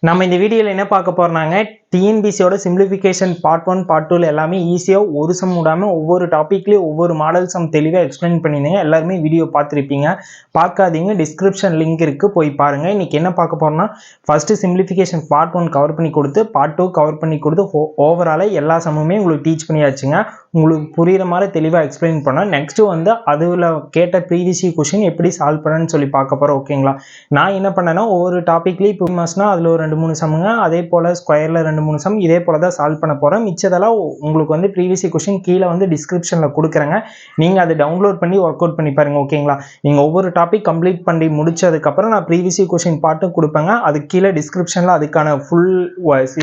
நம்ம இந்த வீடியோவில் என்ன பார்க்க போறோம்னாங்க டிஎன்பிசியோட சிம்பிளிஃபிகேஷன் பார்ட் 1 பார்ட் 2 எல்லாமே ஈஸியாக ஒரு சம் விடாமல் ஒவ்வொரு டாப்பிக்லேயும் ஒவ்வொரு மாடல் சம் தெளிவாக எக்ஸ்பிளைன் பண்ணியிருந்தீங்க. எல்லாருமே வீடியோ பார்த்துருப்பீங்க. பார்க்காதீங்க, டிஸ்கிரிப்ஷன் லிங்க் இருக்குது, போய் பாருங்கள். இன்றைக்கி என்ன பார்க்க போகிறோம்னா ஃபஸ்ட்டு சிம்பிளிஃபிகேஷன் பார்ட் 1 கவர் பண்ணி கொடுத்து பார்ட் 2 கவர் பண்ணி கொடுத்து ஓவராலாக எல்லா சம்முமே உங்களுக்கு டீச் பண்ணியாச்சுங்க. உங்களுக்கு புரிகிற மாதிரி தெளிவாக எக்ஸ்பிளைன் பண்ணோம். நெக்ஸ்ட்டு வந்து அதில் கேட்ட ப்ரீவியஸ் கொஷின் எப்படி சால்வ் பண்ணணும்னு சொல்லி பார்க்க போகிறோம். ஓகேங்களா? நான் என்ன பண்ணேன்னா ஒவ்வொரு டாப்பிக்லேயும் இப்போ மாஸ்னா அதில் ஒரு 2-3 சம்முங்க, அதே போல் ஸ்கொயரில் 2-3 சம், இதே போல் தான் சால்வ் பண்ண போகிறேன். மிச்சதெல்லாம் உங்களுக்கு வந்து ப்ரீவியஸ் கொஷின் கீழே வந்து டிஸ்கிரிப்ஷனில் கொடுக்குறேங்க. நீங்கள் அதை டவுன்லோட் பண்ணி ஒர்க் அவுட் பண்ணி பாருங்கள். ஓகேங்களா? நீங்கள் ஒவ்வொரு டாபிக் கம்ப்ளீட் பண்ணி முடிச்சதுக்கப்புறம் நான் ப்ரீவியஸ் கொஷின் பார்ட்டும் கொடுப்பேங்க. அதுக்கு கீழே டிஸ்கிரிப்ஷனில் அதுக்கான ஃபுல்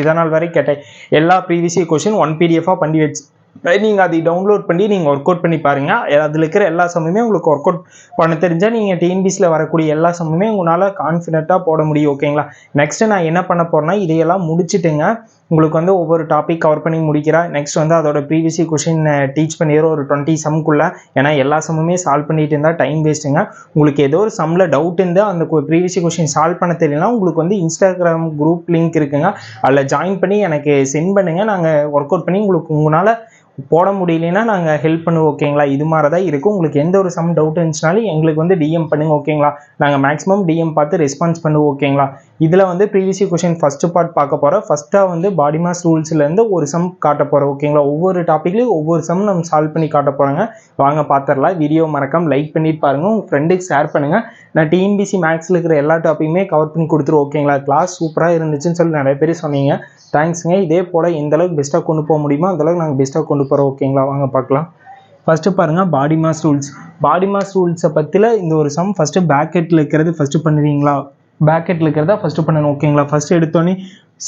இதனால் வரை கேட்ட எல்லா ப்ரீவியஸ் கொஷின் 1 PDF பண்ணி வச்சு நீங்கள் அதை டவுன்லோட் பண்ணி நீங்கள் ஒர்க் அவுட் பண்ணி பாருங்கள். அதில் இருக்கிற எல்லா சம்முமே உங்களுக்கு ஒர்க் அவுட் பண்ண தெரிஞ்சால் நீங்கள் டிஎன்பிசியில் வரக்கூடிய எல்லா சம்முமே உங்களால் கான்ஃபிடென்ட்டாக போட முடியும். ஓகேங்களா? நெக்ஸ்ட்டு நான் என்ன பண்ண போகிறேன்னா இதையெல்லாம் முடிச்சுட்டுங்க உங்களுக்கு வந்து ஒவ்வொரு டாபிக் கவர் பண்ணி முடிக்கிறேன். நெக்ஸ்ட் வந்து அதோட ப்ரீவியஸ் கொஷின் டீச் பண்ணிடுறோம் ஒரு 20 சம்க்குள்ளே. ஏன்னா எல்லா சம்முமே சால்வ் பண்ணிட்டு இருந்தால் டைம் வேஸ்ட்டுங்க. உங்களுக்கு ஏதோ ஒரு சம்மில் டவுட் இருந்தால் அந்த ப்ரீவியஸ் கொஷின் சால்வ் பண்ண தெரியலனா உங்களுக்கு வந்து இன்ஸ்டாகிராம் குரூப் லிங்க் இருக்குங்க, அதில் ஜாயின் பண்ணி எனக்கு சென்ட் பண்ணுங்கள். நாங்கள் ஒர்க் அவுட் பண்ணி உங்களுக்கு உங்களால் போட முடியலன்னா நாங்கள் ஹெல்ப் பண்ணுவோம். ஓகேங்களா? இது மாதிரி தான் இருக்கும். உங்களுக்கு எந்த ஒரு சம் டவுட் இருந்துச்சுனாலும் எங்களுக்கு வந்து டிஎம் பண்ணுங்கள். ஓகேங்களா? நாங்கள் மேக்ஸிமம் டிஎம் பார்த்து ரெஸ்பான்ஸ் பண்ணுவோம். ஓகேங்களா? இதில் வந்து ப்ரீவியஸ் கொஷின் ஃபஸ்ட்டு பார்ட் பார்க்க போகிறோம். ஃபஸ்ட்டாக வந்து பாடி மாஸ் ரூல்ஸ்லேருந்து ஒரு சம் காட்ட போகிறோம். ஓகேங்களா? ஒவ்வொரு டாப்பிக்லேயும் ஒவ்வொரு சம் நம்ம சால்வ் பண்ணி காட்ட போகிறாங்க. வாங்க பார்த்துடலாம். வீடியோ மறக்காம லைக் பண்ணிட்டு பாருங்கள், உங்கள் ஃப்ரெண்டுக்கு ஷேர் பண்ணுங்கள். நான் டிஎன்பிசி மேக்ஸில் இருக்கிற எல்லா டாப்பிக்குமே கவர் பண்ணி கொடுத்துருவோம். ஓகேங்களா? கிளாஸ் சூப்பராக இருந்துச்சுன்னு சொல்லி நிறைய பேர் சொன்னீங்க. தேங்க்ஸுங்க. இதே போல் எந்த அளவுக்கு பெஸ்ட்டாக கொண்டு போக முடியுமோ அந்தளவுக்கு நாங்கள் பெஸ்ட்டாக கொண்டு போகிறோம். ஓகேங்களா? வாங்க பார்க்கலாம். ஃபஸ்ட்டு பாருங்கள், body mass rules. Body mass ரூல்ஸை பற்றியில் இந்த ஒரு சம் ஃபஸ்ட்டு பேக்கெட்டில் இருக்கிறது ஃபஸ்ட்டு பண்ணுவீங்களா? பேக்கெட்டில் இருக்கிறதா ஃபஸ்ட்டு பண்ணணும். ஓகேங்களா? ஃபஸ்ட்டு எடுத்தோன்னே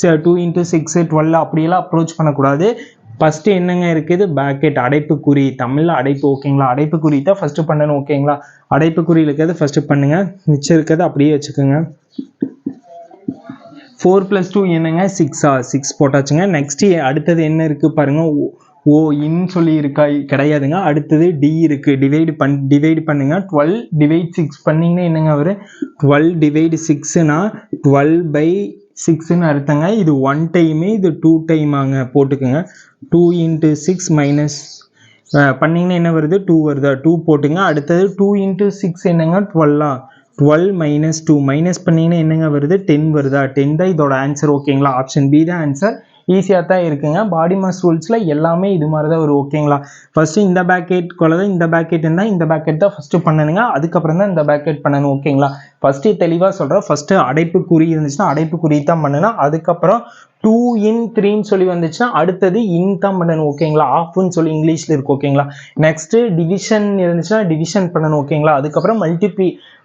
2 × 6 12 அப்படியெல்லாம் அப்ரோச் பண்ணக்கூடாது. ஃபஸ்ட்டு என்னங்க இருக்குது? பேக்கெட், அடைப்புக்குறி, தமிழில் அடைப்பு. ஓகேங்களா? அடைப்புக்குறி தான் ஃபஸ்ட்டு பண்ணணும். ஓகேங்களா? அடைப்புக்குறியில் இருக்கிறது ஃபஸ்ட்டு பண்ணுங்கள். மிச்சம் இருக்கிறது அப்படியே வச்சுக்கோங்க. 4 + 2 என்னங்க? 6 போட்டாச்சுங்க. நெக்ஸ்ட்டு அடுத்தது என்ன இருக்குது பாருங்கள். ஓ இன்னு சொல்லி இருக்கா? கிடையாதுங்க. அடுத்தது டி இருக்குது. டிவைடு பண்ணுங்க. 12 / 6 பண்ணிங்கன்னா என்னங்க வரும்? 12 / 6னா 12/6ன்னு அர்த்தங்க. இது 1 டைமு, இது 2 டைமாங்க. போட்டுக்குங்க. 2 × 6 மைனஸ் பண்ணிங்கன்னா என்ன வருது? 2 வருதா? 2 போட்டுங்க. அடுத்தது 2 × 6 என்னங்க? 12 -2 மைனஸ் பண்ணிங்கன்னா என்னங்க வருது? 10 வருதா? 10 தான் இதோட ஆன்சர். ஓகேங்களா? ஆப்ஷன் பி தான் ஆன்சர். ஈஸியாக தான் இருக்குங்க. பாடி மாஸ் ரூல்ஸில் எல்லாமே இது மாதிரி தான் வரும். ஓகேங்களா? ஃபஸ்ட்டு இந்த பேக்கெட் கொள்ள தான் இந்த பேக்கெட் இருந்தால் இந்த பேக்கெட் தான் ஃபஸ்ட்டு பண்ணணுங்க. அதுக்கப்புறம் தான் இந்த பேக்கெட் பண்ணணும். ஓகேங்களா? ஃபஸ்ட்டு தெளிவாக சொல்கிறேன். ஃபஸ்ட்டு அடைப்புக்குறி இருந்துச்சுன்னா அடைப்புக்குறி தான் பண்ணணும். அதுக்கப்புறம் 2 × 3ன்னு சொல்லி வந்துச்சுன்னா அடுத்தது இன் தான் பண்ணணும். ஓகேங்களா? ஆஃப்னு சொல்லி இங்கிலீஷில் இருக்குது. ஓகேங்களா? நெக்ஸ்ட்டு டிவிஷன் இருந்துச்சுன்னா டிவிஷன் பண்ணணும். ஓகேங்களா? அதுக்கப்புறம்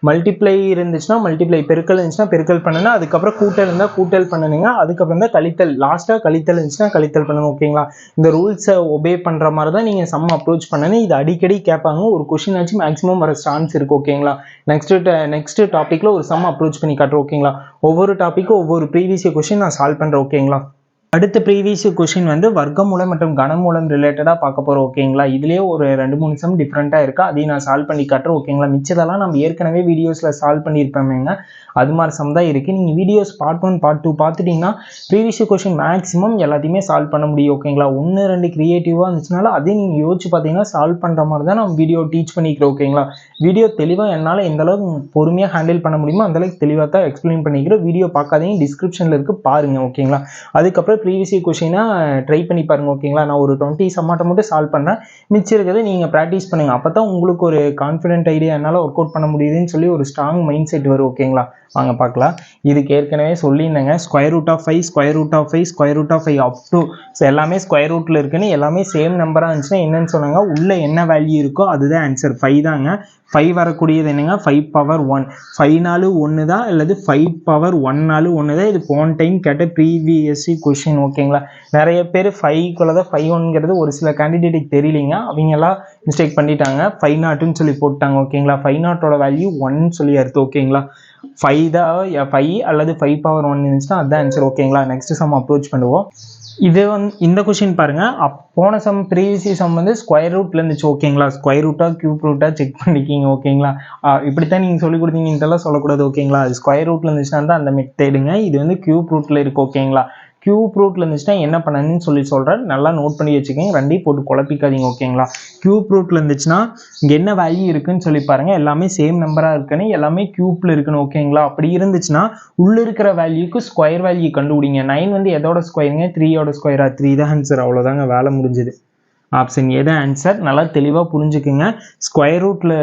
மல்டிப்ளை இருந்துச்சுன்னா மல்டிப்ளை, பெருக்கல் இருந்துச்சுன்னா பெருக்கல் பண்ணணும். அதுக்கப்புறம் கூட்டல் இருந்தால் கூட்டல் பண்ணணுங்க. அதுக்கப்புறம் தான் கழித்தல், லாஸ்ட்டாக கழித்தல் இருந்துச்சுன்னா கழித்தல் பண்ணணும். ஓகேங்களா? இந்த ரூல்ஸை ஒபே பண்ணுற மாதிரி தான் நீங்கள் சம் அப்ரோச் பண்ணணும். இது அடிக்கடி கேட்பாங்க. ஒரு கொஷின் ஆச்சு மேக்ஸிமம் வர சான்ஸ் இருக்குது. ஓகேங்களா? நெக்ஸ்ட்டு டாப்பிக்கில் ஒரு சம் அப்ரோச் பண்ணி காட்டுறோம். ஓகேங்களா? ஒவ்வொரு டாப்பிக்கும் ஒவ்வொரு ப்ரீவியஸ் கொஷின் நான் சால்வ் பண்ணுறேன். ஓகேங்களா? அடுத்த ப்ரீவியஸ் கொஷின் வந்து வர்க்கமூலம் மற்றும் கனமூலம் ரிலேட்டடாக பார்க்க போகிறோம். ஓகேங்களா? இதுலேயே ஒரு 2-3 சம் டிஃப்ரெண்ட்டாக இருக்கா, அதையும் நான் சால்வ் பண்ணி காட்டுறேன். ஓகேங்களா? மிச்சதெல்லாம் நம்ம ஏற்கனவே வீடியோஸில் சால்வ் பண்ணியிருப்பேங்க. அது மாதிரி சம் தான் இருக்குது. நீங்கள் வீடியோஸ் பார்ட் 1 பார்ட் 2 பார்த்துட்டிங்கன்னா ப்ரீவியஸ் கொஷின் மேக்ஸிமம் எல்லாத்தையுமே சால்வ் பண்ண முடியும். ஓகேங்களா? 1-2 க்ரியேட்டிவாக இருந்துச்சுனால அதே நீங்கள் யோசிச்சு பார்த்தீங்கன்னா சால்வ் பண்ணுற மாதிரி தான் நம்ம வீடியோ டீச் பண்ணிக்கிறோம். ஓகேங்களா? வீடியோ தெளிவாக என்னால் எந்த அளவுக்கு பொறுமையாக ஹேண்டில் பண்ண முடியுமோ அந்தளவுக்கு தெளிவாக தான் எக்ஸ்பிளைன் பண்ணிக்கிறோம். வீடியோ பார்க்காதீங்க, டிஸ்கிரிப்ஷனில் இருக்குது, பாருங்கள். ஓகேங்களா? அதுக்கப்புறம் ப்ரீவியஸ் கொஷினா ட்ரை பண்ணி பாருங்கள். ஓகேங்களா? நான் ஒரு 20 சம்மாட்டை மட்டும் சால்வ் பண்ணுறேன். மிச்சம் இருக்கிறது நீங்கள் ப்ராக்டிஸ் பண்ணுங்கள். அப்போ தான் உங்களுக்கு ஒரு கான்ஃபிடென்ட் ஐடியா என்னால் ஒர்க் அவுட் பண்ண முடியுதுன்னு சொல்லி ஒரு ஸ்ட்ராங் மைண்ட் செட் வரும். ஓகேங்களா? வாங்க பார்க்கலாம். இதுக்கு ஏற்கனவே சொல்லியிருந்தேங்க. √5 அப் டு எல்லாமே ஸ்கொயர் ரூட்டில் இருக்குன்னு, எல்லாமே சேம் நம்பராக இருந்துச்சுன்னா என்னன்னு சொன்னாங்க, உள்ளே என்ன வேல்யூ இருக்கோ அதுதான் ஆன்சர். 5 தாங்க. 5 வரக்கூடியது என்னங்க? 5^1. 5 1 தான், அல்லது 5^1 1 தான். இது போன டைம் கேட்ட ப்ரீவியஸ் கொஷின். ஓகேங்களா? நிறைய பேர் 5 தான் 5-1ங்கிறது ஒரு சில கேண்டிடேட்டுக்கு தெரியலிங்க. அவங்கெல்லாம் மிஸ்டேக் பண்ணிட்டாங்க. 5 0ன்னு சொல்லி போட்டாங்க. ஓகேங்களா? 5 0ஓட வேல்யூ 1 சொல்லி அர்த்தம். ஓகேங்களா? 5 தான் 5 அல்லது 5 பவர் 1 இருந்துச்சுன்னா அதுதான் ஆன்சர் ஓகேங்களா. நெக்ஸ்ட் சம் அப்ரோச் பண்ணுவோம். இது வந்து இந்த கொஸ்டின் பாருங்க, போன சம் ப்ரீவியஸ் சம் வந்து ஸ்கொயர் ரூட்ல இருந்துச்சு ஓகேங்களா. ஸ்கொயர் ரூட்டா கியூப் ரூட்டா செக் பண்ணிக்கிங்க ஓகேங்களா. இப்படித்தான் நீங்கள் சொல்லி கொடுத்தீங்கன்னுலாம் சொல்லக்கூடாது ஓகேங்களா. அது ஸ்கொயர் ரூட்ல இருந்துச்சுன்னா தான் அந்த மெத்தேடுங்க. இது வந்து கியூப் ரூட்ல இருக்கு ஓகேங்களா. கியூப் ரூட்ல இருந்துச்சுன்னா என்ன பண்ணணும்னு சொல்கிறேன், நல்லா நோட் பண்ணி வச்சுக்கோங்க, ரெண்டையும் போட்டு குழப்பிக்காதீங்க ஓகேங்களா. கியூப் ரூட்ல இருந்துச்சுன்னா இங்கே என்ன வேல்யூ இருக்குன்னு சொல்லி பாருங்க, எல்லாமே சேம் நம்பராக இருக்குன்னு, எல்லாமே கியூப்ல இருக்கணும் ஓகேங்களா. அப்படி இருந்துச்சுன்னா உள்ள இருக்கிற வேல்யூக்கு ஸ்கொயர் வேல்யூ கண்டுபிடிங்க. 9 வந்து எதோட ஸ்கொயருங்க, 3யோட ஸ்கொயரா, 3 தான் ஆன்சர். அவ்வளோதாங்க, வேலை முடிஞ்சுது. ஆப்ஷன் ஏ தான் ஆன்சர். நல்லா தெளிவாக புரிஞ்சுக்குங்க. ஸ்கொயர் ரூட்டில்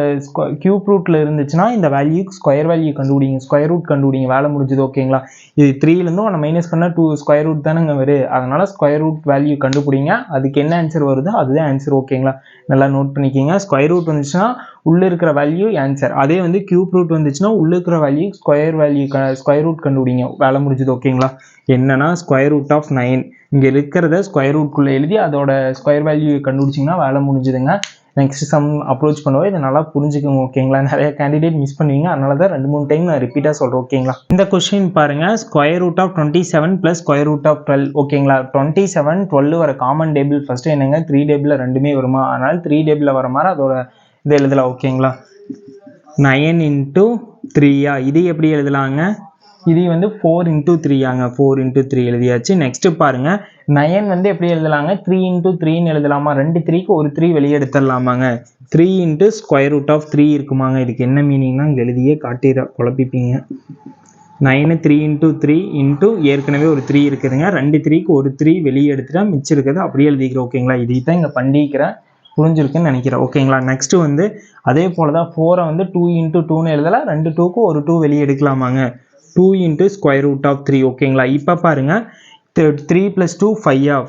கியூப் ரூட்டில் இருந்துச்சுன்னா இந்த வேல்யூக்கு ஸ்கொயர் வேல்யூ கண்டுபிடிங்க, ஸ்கொயர் ரூட் கண்டுபிடிங்க, வேலை முடிஞ்சது ஓகேங்களா. இது 3லேருந்து ஒன்று மைனஸ் பண்ணால் 2 ஸ்கொயர் ரூட் தானேங்க வரும். அதனால் ஸ்கொயர் ரூட் வேல்யூ கண்டுபிடிங்க. அதுக்கு என்ன ஆன்சர் வருதோ அதுதான் ஆன்சர் ஓகேங்களா. நல்லா நோட் பண்ணிக்கிங்க. ஸ்கொயர் ரூட் வந்துச்சுன்னா உள்ளே இருக்கிற வேல்யூ ஆன்சர். அதே வந்து கியூப் ரூட் வந்துச்சுன்னா உள்ளே இருக்கிற வேல்யூ ஸ்கொயர் ரூட் கண்டுபிடிங்க, வேலை முடிஞ்சது ஓகேங்களா. என்னன்னா ஸ்கொயர் ரூட் ஆஃப் 9 இங்கே இருக்கிறத ஸ்கொயர் ரூட்குள்ளே எழுதி அதோட ஸ்கொயர் வேல்யூ கண்டுபிடிச்சிங்கன்னா வேலை முடிஞ்சுதுங்க. நெக்ஸ்ட் சம் அப்ரோச் பண்ணுவோம். இதை நல்லா புரிஞ்சுக்கோங்க ஓகேங்களா. நிறைய கேண்டிடேட் மிஸ் பண்ணுவீங்க, அதனால தான் 2-3 டைம் நான் ரிப்பீட்டாக சொல்கிறேன் ஓகேங்களா. இந்த கொஸ்டின் பாருங்க, square root of 27 + square root of 12 ஓகேங்களா. 27 12 வர காமன் டேபிள் ஃபர்ஸ்ட் என்னங்க, 3 டேபிளில் ரெண்டுமே வருமா, அதனால் 3 டேபிளில் வர மாதிரி அதோட இதை எழுதலாம் ஓகேங்களா. 9 × 3 இது எப்படி எழுதலாங்க, இது வந்து 4 × 3 4 × 3 எழுதியாச்சு. நெக்ஸ்ட் பாருங்க, 9 வந்து எப்படி எழுதலாங்க, 3 × 3ன்னு எழுதலாமா, 2 3க்கு ஒரு 3 வெளியே எடுத்துடலாமாங்க. 3 × ஸ்கொயர் ரூட் ஆஃப் 3 இருக்குமாங்க. இதுக்கு என்ன மீனிங்னா இங்கே எழுதியே காட்டிட குழப்பிப்பீங்க. 9 3 × 3 இன்ட்டு ஏற்கனவே ஒரு 3 இருக்குதுங்க, 2 3க்கு ஒரு 3 வெளியே எடுத்துட்டா மிச்சம் இருக்கிறது அப்படியே எழுதிக்கிறோம் ஓகேங்களா. இதை தான் இங்கே பண்ணிக்கிறேன், புரிஞ்சிருக்குன்னு நினைக்கிறேன் ஓகேங்களா. நெக்ஸ்ட் வந்து அதே போல தான் 4 வந்து 2 × 2ன்னு எழுதலாம், 2 2க்கு ஒரு 2 வெளியே எடுக்கலாமாங்க. 2 × ஸ்கொயர் ரூட் ஆஃப் 3 ஓகேங்களா. இப்போ பாருங்க 3 + 2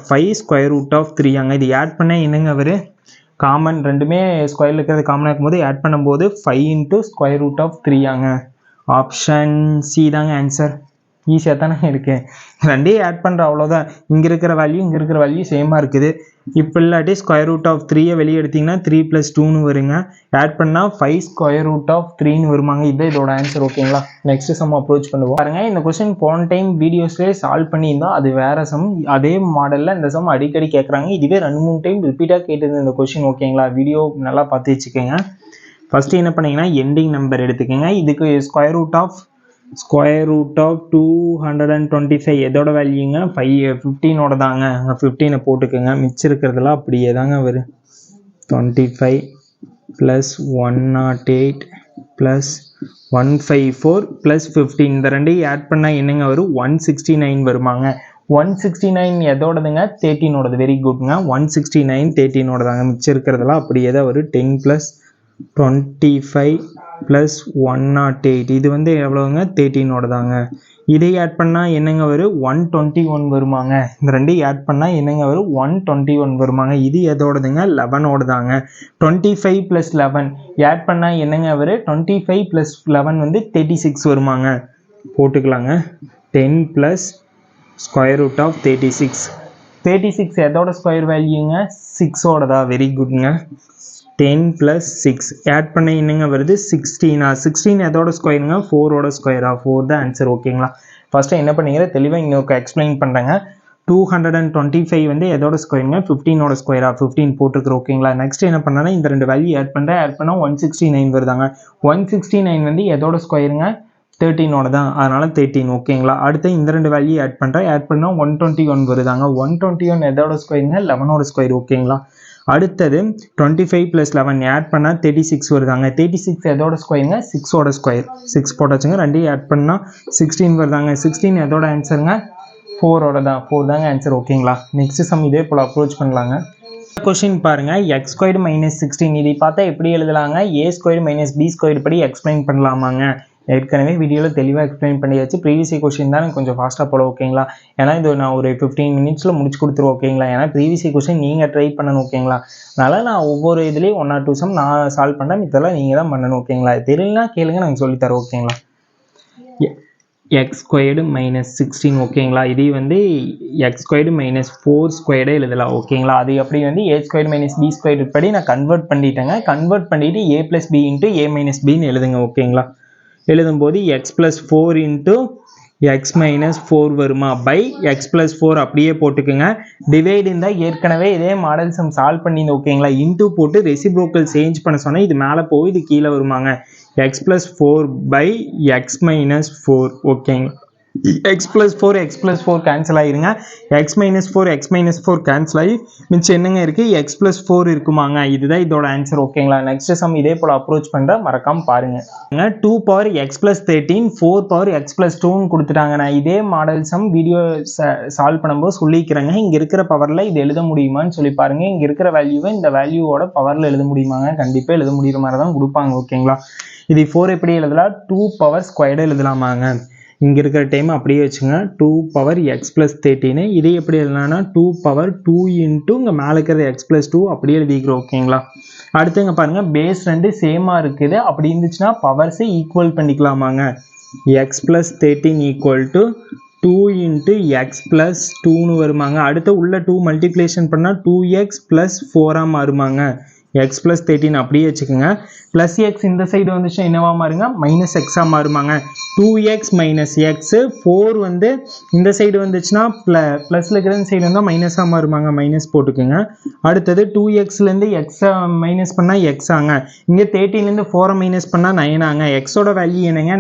5 ஸ்கொயர் ரூட் ஆஃப் 3 இது ஆட் பண்ண என்னங்க வரும், காமன் ரெண்டுமே ஸ்கொயரில் இருக்கிறது காமனாக இருக்கும்போது ஆட் பண்ணும்போது 5 × square root of 3 option C தாங்க ஆன்சர். ஈஸியாக தானே இருக்குது, ரெண்டையும் ஆட் பண்ணுற அவ்வளோதான். இங்கே இருக்கிற வேல்யூ இங்கே இருக்கிற வேல்யூ சேமாக இருக்குது. இப்போ இல்லாட்டி ஸ்கொயர் ரூட் ஆஃப் 3 வெளியே எடுத்திங்கன்னா 3 + 2ன்னு வருங்க. ஆட் பண்ணால் 5 ஸ்கொயர் ரூட் ஆஃப் 3ன்னு வருமாங்க. இதுதான் இதோட ஆன்சர் ஓகேங்களா. நெக்ஸ்ட் சம் அப்ரோச் பண்ணுவோம். பாருங்க, இந்த கொஸ்டின் போன டைம் வீடியோஸ்லேயே சால்வ் பண்ணியிருந்தோம், அது வேறு சம். அதே மாடலில் இந்த சம் அடிக்கடி கேட்குறாங்க. இதுவே 2-3 டைம் ரிப்பீட்டாக கேட்டது இந்த கொஸ்டின் ஓகேங்களா. வீடியோ நல்லா பார்த்து வச்சுக்கோங்க. ஃபஸ்ட்டு என்ன பண்ணிங்கன்னா எண்டிங் நம்பர் எடுத்துக்கோங்க. இதுக்கு ஸ்கொயர் ரூட் ஆஃப் 225 எதோட வேல்யூங்க, 15ஓட தாங்க. அங்கே 15 போட்டுக்கோங்க. மிச்சம் இருக்கிறதுலாம் அப்படியே தாங்க வரும். 25 + 108 + 154 + 15 இந்த ரெண்டையும் ஆட் பண்ணால் என்னங்க வரும், 169 வருமாங்க. 169 எதோடதுங்க, 13ஓடது. வெரி குட்ங்க. 169 13ஓட தாங்க. மிச்சம் இருக்கிறதெல்லாம் அப்படியே தான் வரும். 10 + 25 + 108 இது வந்து எவ்வளோங்க, 13ஓட தாங்க. இதை ஆட் பண்ணால் என்னங்க வரும், 121 வருமாங்க. இந்த ரெண்டையும் ஆட் பண்ணால் என்னங்க வரும், 121 வருமாங்க. இது எதோடதுங்க, 11ஓட தாங்க. 25 + 11 ஆட் பண்ணால் என்னங்க வரும், 25 + 11 வந்து 36 வருமாங்க. போட்டுக்கலாங்க. 10 + ஸ்கொயர் ரூட் ஆஃப் 36 எதோட ஸ்கொயர் வேல்யூங்க, 6ஓட தான். வெரி குட்ங்க. 10 + 6 ஆட் பண்ண என்னங்க வருது, 16 எதோட ஸ்கொயருங்க, 4ஓட ஸ்கொயரா, 4 தான் ஆன்சர் ஓகேங்களா. ஃபஸ்ட்டு என்ன பண்ணிக்கிற தெளிவாக இன்னொரு எக்ஸ்பிளைன் பண்ணுறேங்க. 225 வந்து எதோட ஸ்கொயருங்க, 15ஓட ஸ்கொயரா, 15 போட்டுருக்குறோம் ஓகேங்களா. நெக்ஸ்ட் என்ன பண்ணால் இந்த ரெண்டு வேல்யூ ஆட் பண்ணால் 169 வருதாங்க. 169 வந்து எதோட ஸ்கொயருங்க, 13ஓட தான், அதனால் 13 ஓகேங்களா. அடுத்து இந்த ரெண்டு வேல்யூ ஆட் பண்ணால் 121 வருதாங்க. 121 எதோட ஸ்கொயருங்க, 11ஓட ஸ்கொயர் ஓகேங்களா. அடுத்தது 25 + 11 ஆட் பண்ணால் 36 வருதாங்க. 36 எதோட ஸ்கொயருங்க, 6ஓட ஸ்கொயர். 6 போட்டாச்சுங்க. ரெண்டையும் ஆட் பண்ணால் 16 வருதாங்க. 16 எதோட ஆன்சருங்க, 4ஓட தான். 4 தாங்க ஆன்சர் ஓகேங்களா. நெக்ஸ்ட் சம் இதே போல் அப்ரோச் பண்ணலாங்க. கொஸ்டின் பாருங்க, x² - 16 இதை பார்த்தா எப்படி எழுதலாங்க, a² - b² படி எக்ஸ்பிளைன் பண்ணலாமாங்க. ஏற்கனவே வீடியோவில் தெளிவாக எக்ஸ்பிளைன் பண்ணியாச்சு. ப்ரீவியஸ் கொஸ்டின் தான் கொஞ்சம் ஃபாஸ்ட்டாக போல ஓகேங்களா. ஏன்னா இது நான் ஒரு 15 மினிட்ஸில் முடிச்சு கொடுத்துருவோம் ஓகேங்களா. ஏன்னா ப்ரீவியஸ் கொஸ்டின் நீங்கள் ட்ரை பண்ணணும் ஓகேங்களா. அதனால் நான் ஒவ்வொரு இதுலேயும் 1 or 2 சம் நான் சால்வ் பண்ணுறேன், இதெல்லாம் நீங்கள் தான் பண்ணணும் ஓகேங்களா. தெரியலனா கேளுங்க, நாங்கள் சொல்லித்தரோம் ஓகேங்களா. x² - 16 ஓகேங்களா. இது வந்து x² - 4² எழுதலாம் ஓகேங்களா. அது அப்படி வந்து a² - b² படி நான் கன்வெர்ட் பண்ணிட்டேங்க. கன்வெர்ட் பண்ணிவிட்டு a + b × a - bன்னு எழுதுங்க ஓகேங்களா. எழுதும்போது X plus four into X minus four வருமா பை எக்ஸ் ப்ளஸ் ஃபோர் அப்படியே போட்டுக்குங்க. டிவைட் இருந்தால் ஏற்கனவே இதே மாடல் சம் சால்வ் பண்ணியிருந்தோம் ஓகேங்களா. இன்ட்டு போட்டு ரெசிப்ரோக்கல் சேஞ்ச் பண்ண சொன்னால் இது மேலே போய் இது கீழே வருமாங்க. X plus four by x minus four ஓகேங்களா. எக்ஸ் ப்ளஸ் ஃபோர் கேன்சல் ஆகிருங்க. எக்ஸ் மைனஸ் ஃபோர் கேன்சல் ஆகி மிச்சம் என்னங்க இருக்குது, எக்ஸ் ப்ளஸ் ஃபோர் இருக்குமாங்க. இதுதான் இதோட ஆன்சர் ஓகேங்களா. நெக்ஸ்ட் சம் இதே போல் அப்ரோச் பண்ணுற மறக்காமல் பாருங்கள். 2 power x plus 13 4 power x plus 2ன்னு கொடுத்துட்டாங்க. நான் இதே மாடல் சம் வீடியோ சால்வ் பண்ணும்போது சொல்லிக்கிறேங்க. இங்கே இருக்கிற பவரில் இது எழுத முடியுமான்னு சொல்லி பாருங்கள். இங்கே இருக்கிற வேல்யூவை இந்த வேல்யூவோட பவரில் எழுத முடியுமாங்க. கண்டிப்பாக எழுத முடிகிற மாதிரி தான் கொடுப்பாங்க ஓகேங்களா. இது 4 எப்படி எழுதலாம், 2 பவர் ஸ்கொயர்டு எழுதலாமாங்க. இங்கே இருக்கிற டைம் அப்படியே வச்சுங்க. 2 பவர் எக்ஸ் ப்ளஸ் 13 இதே எப்படி எழுதலாம்னா 2 பவர் 2 இன்ட்டு இங்கே மேலே இருக்கிற எக்ஸ் ப்ளஸ் 2 அப்படியே எழுதிக்கிறோம் ஓகேங்களா. அடுத்துங்க பாருங்கள், பேஸ் 2 சேமாக இருக்குது. அப்படி இருந்துச்சுன்னா பவர்ஸை ஈக்குவல் பண்ணிக்கலாமாங்க. X plus 13 equal to 2 into x plus 2ன்னு வருமாங்க. அடுத்து உள்ள 2 மல்டிப்ளேஷன் பண்ணால் 2x ப்ளஸ் 4ஆக மாறுமாங்க. எக்ஸ் ப்ளஸ் 13 அப்படியே வச்சுக்கோங்க. ப்ளஸ் எக்ஸ் இந்த சைடு வந்துச்சுன்னா என்னவா மாறுங்க, மைனஸ் எக்ஸாக மாறுமாங்க. 2x மைனஸ் எக்ஸு 4 வந்து இந்த சைடு வந்துச்சுன்னா ப்ளஸில் இருக்கிற சைடு வந்தால் மைனஸாக மாறுமாங்க. மைனஸ் போட்டுக்குங்க. அடுத்தது 2xலேருந்து எக்ஸை மைனஸ் பண்ணால் எக்ஸாங்க. இங்கே 13லேருந்து 4 மைனஸ் பண்ணால் 9ஆங்க. எக்ஸோட வேல்யூ என்னங்க,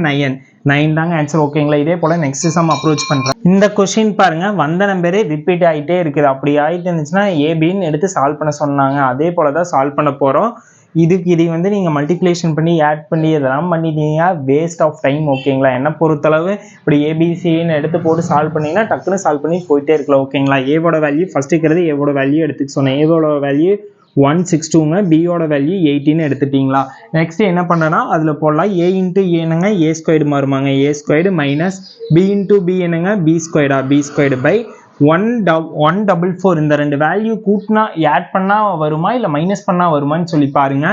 9 தாங்க ஆன்சர் ஓகேங்களா. இதே போல் நெக்ஸ்ட் சம் அப்ரோச் பண்ணுறேன். இந்த கொஷின் பாருங்கள், வந்த நம்பரே ரிப்பீட் ஆகிட்டே இருக்குது. அப்படி ஆகிட்டு இருந்துச்சுன்னா ஏபின்னு எடுத்து சால்வ் பண்ண சொன்னாங்க. அதே போல் தான் சால்வ் பண்ண போகிறோம். இது வந்து நீங்கள் மல்டிப்ளேஷன் பண்ணி ஆட் பண்ணி இதெல்லாம் பண்ணிட்டீங்கன்னா வேஸ்ட் ஆஃப் டைம் ஓகேங்களா. என்ன பொறுத்தளவு இப்படி ஏபிசின்னு எடுத்து போட்டு சால்வ் பண்ணிங்கன்னா டக்குன்னு சால்வ் பண்ணி போயிட்டே இருக்கலாம் ஓகேங்களா. ஏவோட வேல்யூ ஃபஸ்ட்டு இருக்கிறது ஏவோட வேல்யூ எடுத்துக்க சொன்னேன். ஏவோட வேல்யூ 162ங்க. பியோட வேல்யூ 18 எடுத்துட்டிங்களா. நெக்ஸ்ட் என்ன பண்ணனா அதில் போடலாம். ஏ இன்ட்டு என்னங்க, ஏ ஸ்கொயர்டு மாறுமாங்க. A squared minus b into b என்னங்க, பி ஸ்கொயர்டா. பி ஸ்கொயர்டு பை 144 இந்த ரெண்டு வேல்யூ கூட்டினா ஆட் பண்ணால் வருமா இல்லை மைனஸ் பண்ணால் வருமானு சொல்லி பாருங்க.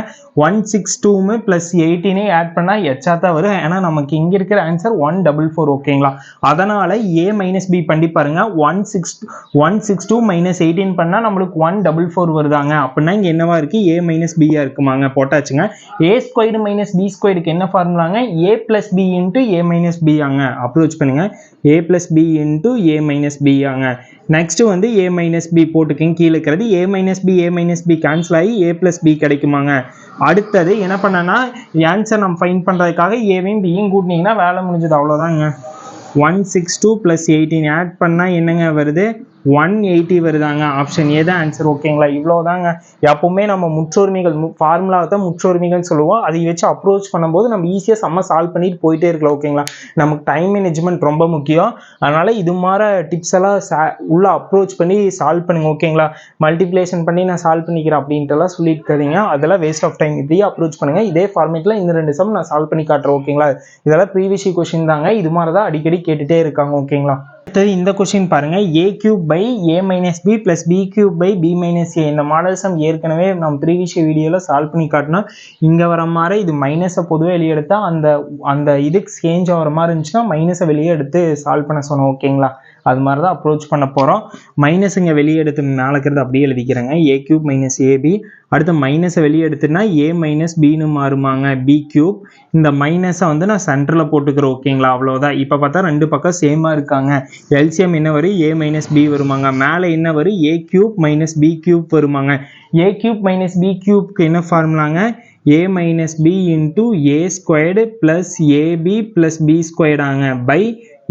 162 ப்ளஸ் 18 ஆட் பண்ணால் எச்சா தான் வரும். ஏன்னா நமக்கு இங்கே இருக்கிற ஆன்சர் 144 ஓகேங்களா. அதனால் ஏ மைனஸ் பி பண்ணி பாருங்க. 162 மைனஸ் 18 பண்ணால் நம்மளுக்கு 144 வருதாங்க. அப்படின்னா இங்கே என்னவா இருக்குது, ஏ மைனஸ் பியாக இருக்குமாங்க. போட்டாச்சுங்க. ஏ ஸ்கொயர்டு மைனஸ் பி ஸ்கொயர்டுக்கு என்ன ஃபார்முலாங்க, ஏ ப்ளஸ் பி இன்ட்டு ஏ மைனஸ் பி ஆங்க. அப்ரோச் பண்ணுங்க. ஏ ப்ளஸ் பி இன்ட்டு ஏ மைனஸ் பி ஆங்க. நெக்ஸ்ட் வந்து ஏ மைனஸ் பி போட்டுக்கிங்க. கீழே இருக்கிறது ஏ மைனஸ் பி கேன்சல் ஆகி ஏ ப்ளஸ் பி கிடைக்குமாங்க. அடுத்தது என்ன பண்ணனா, ஆன்சர் நம்ம ஃபைண்ட் பண்ணுறதுக்காக ஏவையும் பியும் கூட்டினீங்கன்னா வேலை முடிஞ்சது, அவ்வளோதாங்க. 162 ப்ளஸ் 18 ஆட் பண்ணால் என்னங்க வருது, 180 வருதாங்க. ஆப்ஷன் ஏ தான் ஆன்சர் ஓகேங்களா. இவ்வளோதாங்க. எப்பவுமே நம்ம முற்றொருமைகள் ஃபார்முலாவை தான் முற்றொருமைகள் சொல்லுவோம். அதை வச்சு அப்ரோச் பண்ணும்போது நம்ம ஈஸியாக செம்ம சால்வ் பண்ணிட்டு போயிட்டே இருக்கலாம் ஓகேங்களா. நமக்கு டைம் மேனேஜ்மெண்ட் ரொம்ப முக்கியம். அதனால் இது மாதிரி டிப்ஸ் எல்லாம் உள்ள அப்ரோச் பண்ணி சால்வ் பண்ணுங்க ஓகேங்களா. மல்டிப்ளேஷன் பண்ணி நான் சால்வ் பண்ணிக்கிறேன் அப்படின்ட்டுலாம் சொல்லியிருக்காதீங்க. அதெல்லாம் வேஸ்ட் ஆஃப் டைம். இப்படியே அப்ரோச் பண்ணுங்கள். இதே ஃபார்மேட்டில் இந்த 2 சம் நான் சால்வ் பண்ணி காட்டுறேன் ஓகேங்களா. இதெல்லாம் ப்ரீவியஸ் கொஷின் தாங்க. இது மாதிரி தான் அடிக்கடி கேட்டுகிட்டே இருக்காங்க ஓகேங்களா. அடுத்தது இந்த கொஸ்டின் பாருங்க, a cube by a minus b plus b cube by b minus a. இந்த மாடல் சம் ஏற்கனவே நம்ம ப்ரீவியஸ் வீடியோவில் சால்வ் பண்ணி காட்டினோம். இங்கே வர மாதிரி இது மைனஸை பொதுவாக வெளியே எடுத்தால் அந்த இதுக்கு சேஞ்ச் ஆகிற மாதிரி இருந்துச்சுன்னா மைனஸை வெளியே எடுத்து சால்வ் பண்ண சொன்னோம் ஓகேங்களா. அது மாதிரி தான் அப்ரோச் பண்ண போகிறோம். மைனஸ் இங்கே வெளியே எடுத்து நாளைக்கிறது அப்படியே எழுதிக்கிறேங்க. ஏ கியூப் மைனஸ் ஏபி. அடுத்து மைனஸை வெளியே எடுத்துனா ஏ மைனஸ் பின்னு மாறுமாங்க, பி கியூப். இந்த மைனஸை வந்து நான் சென்டரில் போட்டுக்கிறேன் ஓகேங்களா. அவ்வளோதான். இப்போ பார்த்தா ரெண்டு பக்கம் சேமாக இருக்காங்க. எல்சிஎம் என்ன வரும், ஏ மைனஸ் பி வருமாங்க. மேலே என்ன வரும், a cube minus b cube வருமாங்க. ஏ கியூப் மைனஸ் பி கியூப்க்கு என்ன ஃபார்முலாங்க, a minus b into a squared plus ab plus b ஸ்கொயர்டாங்க பை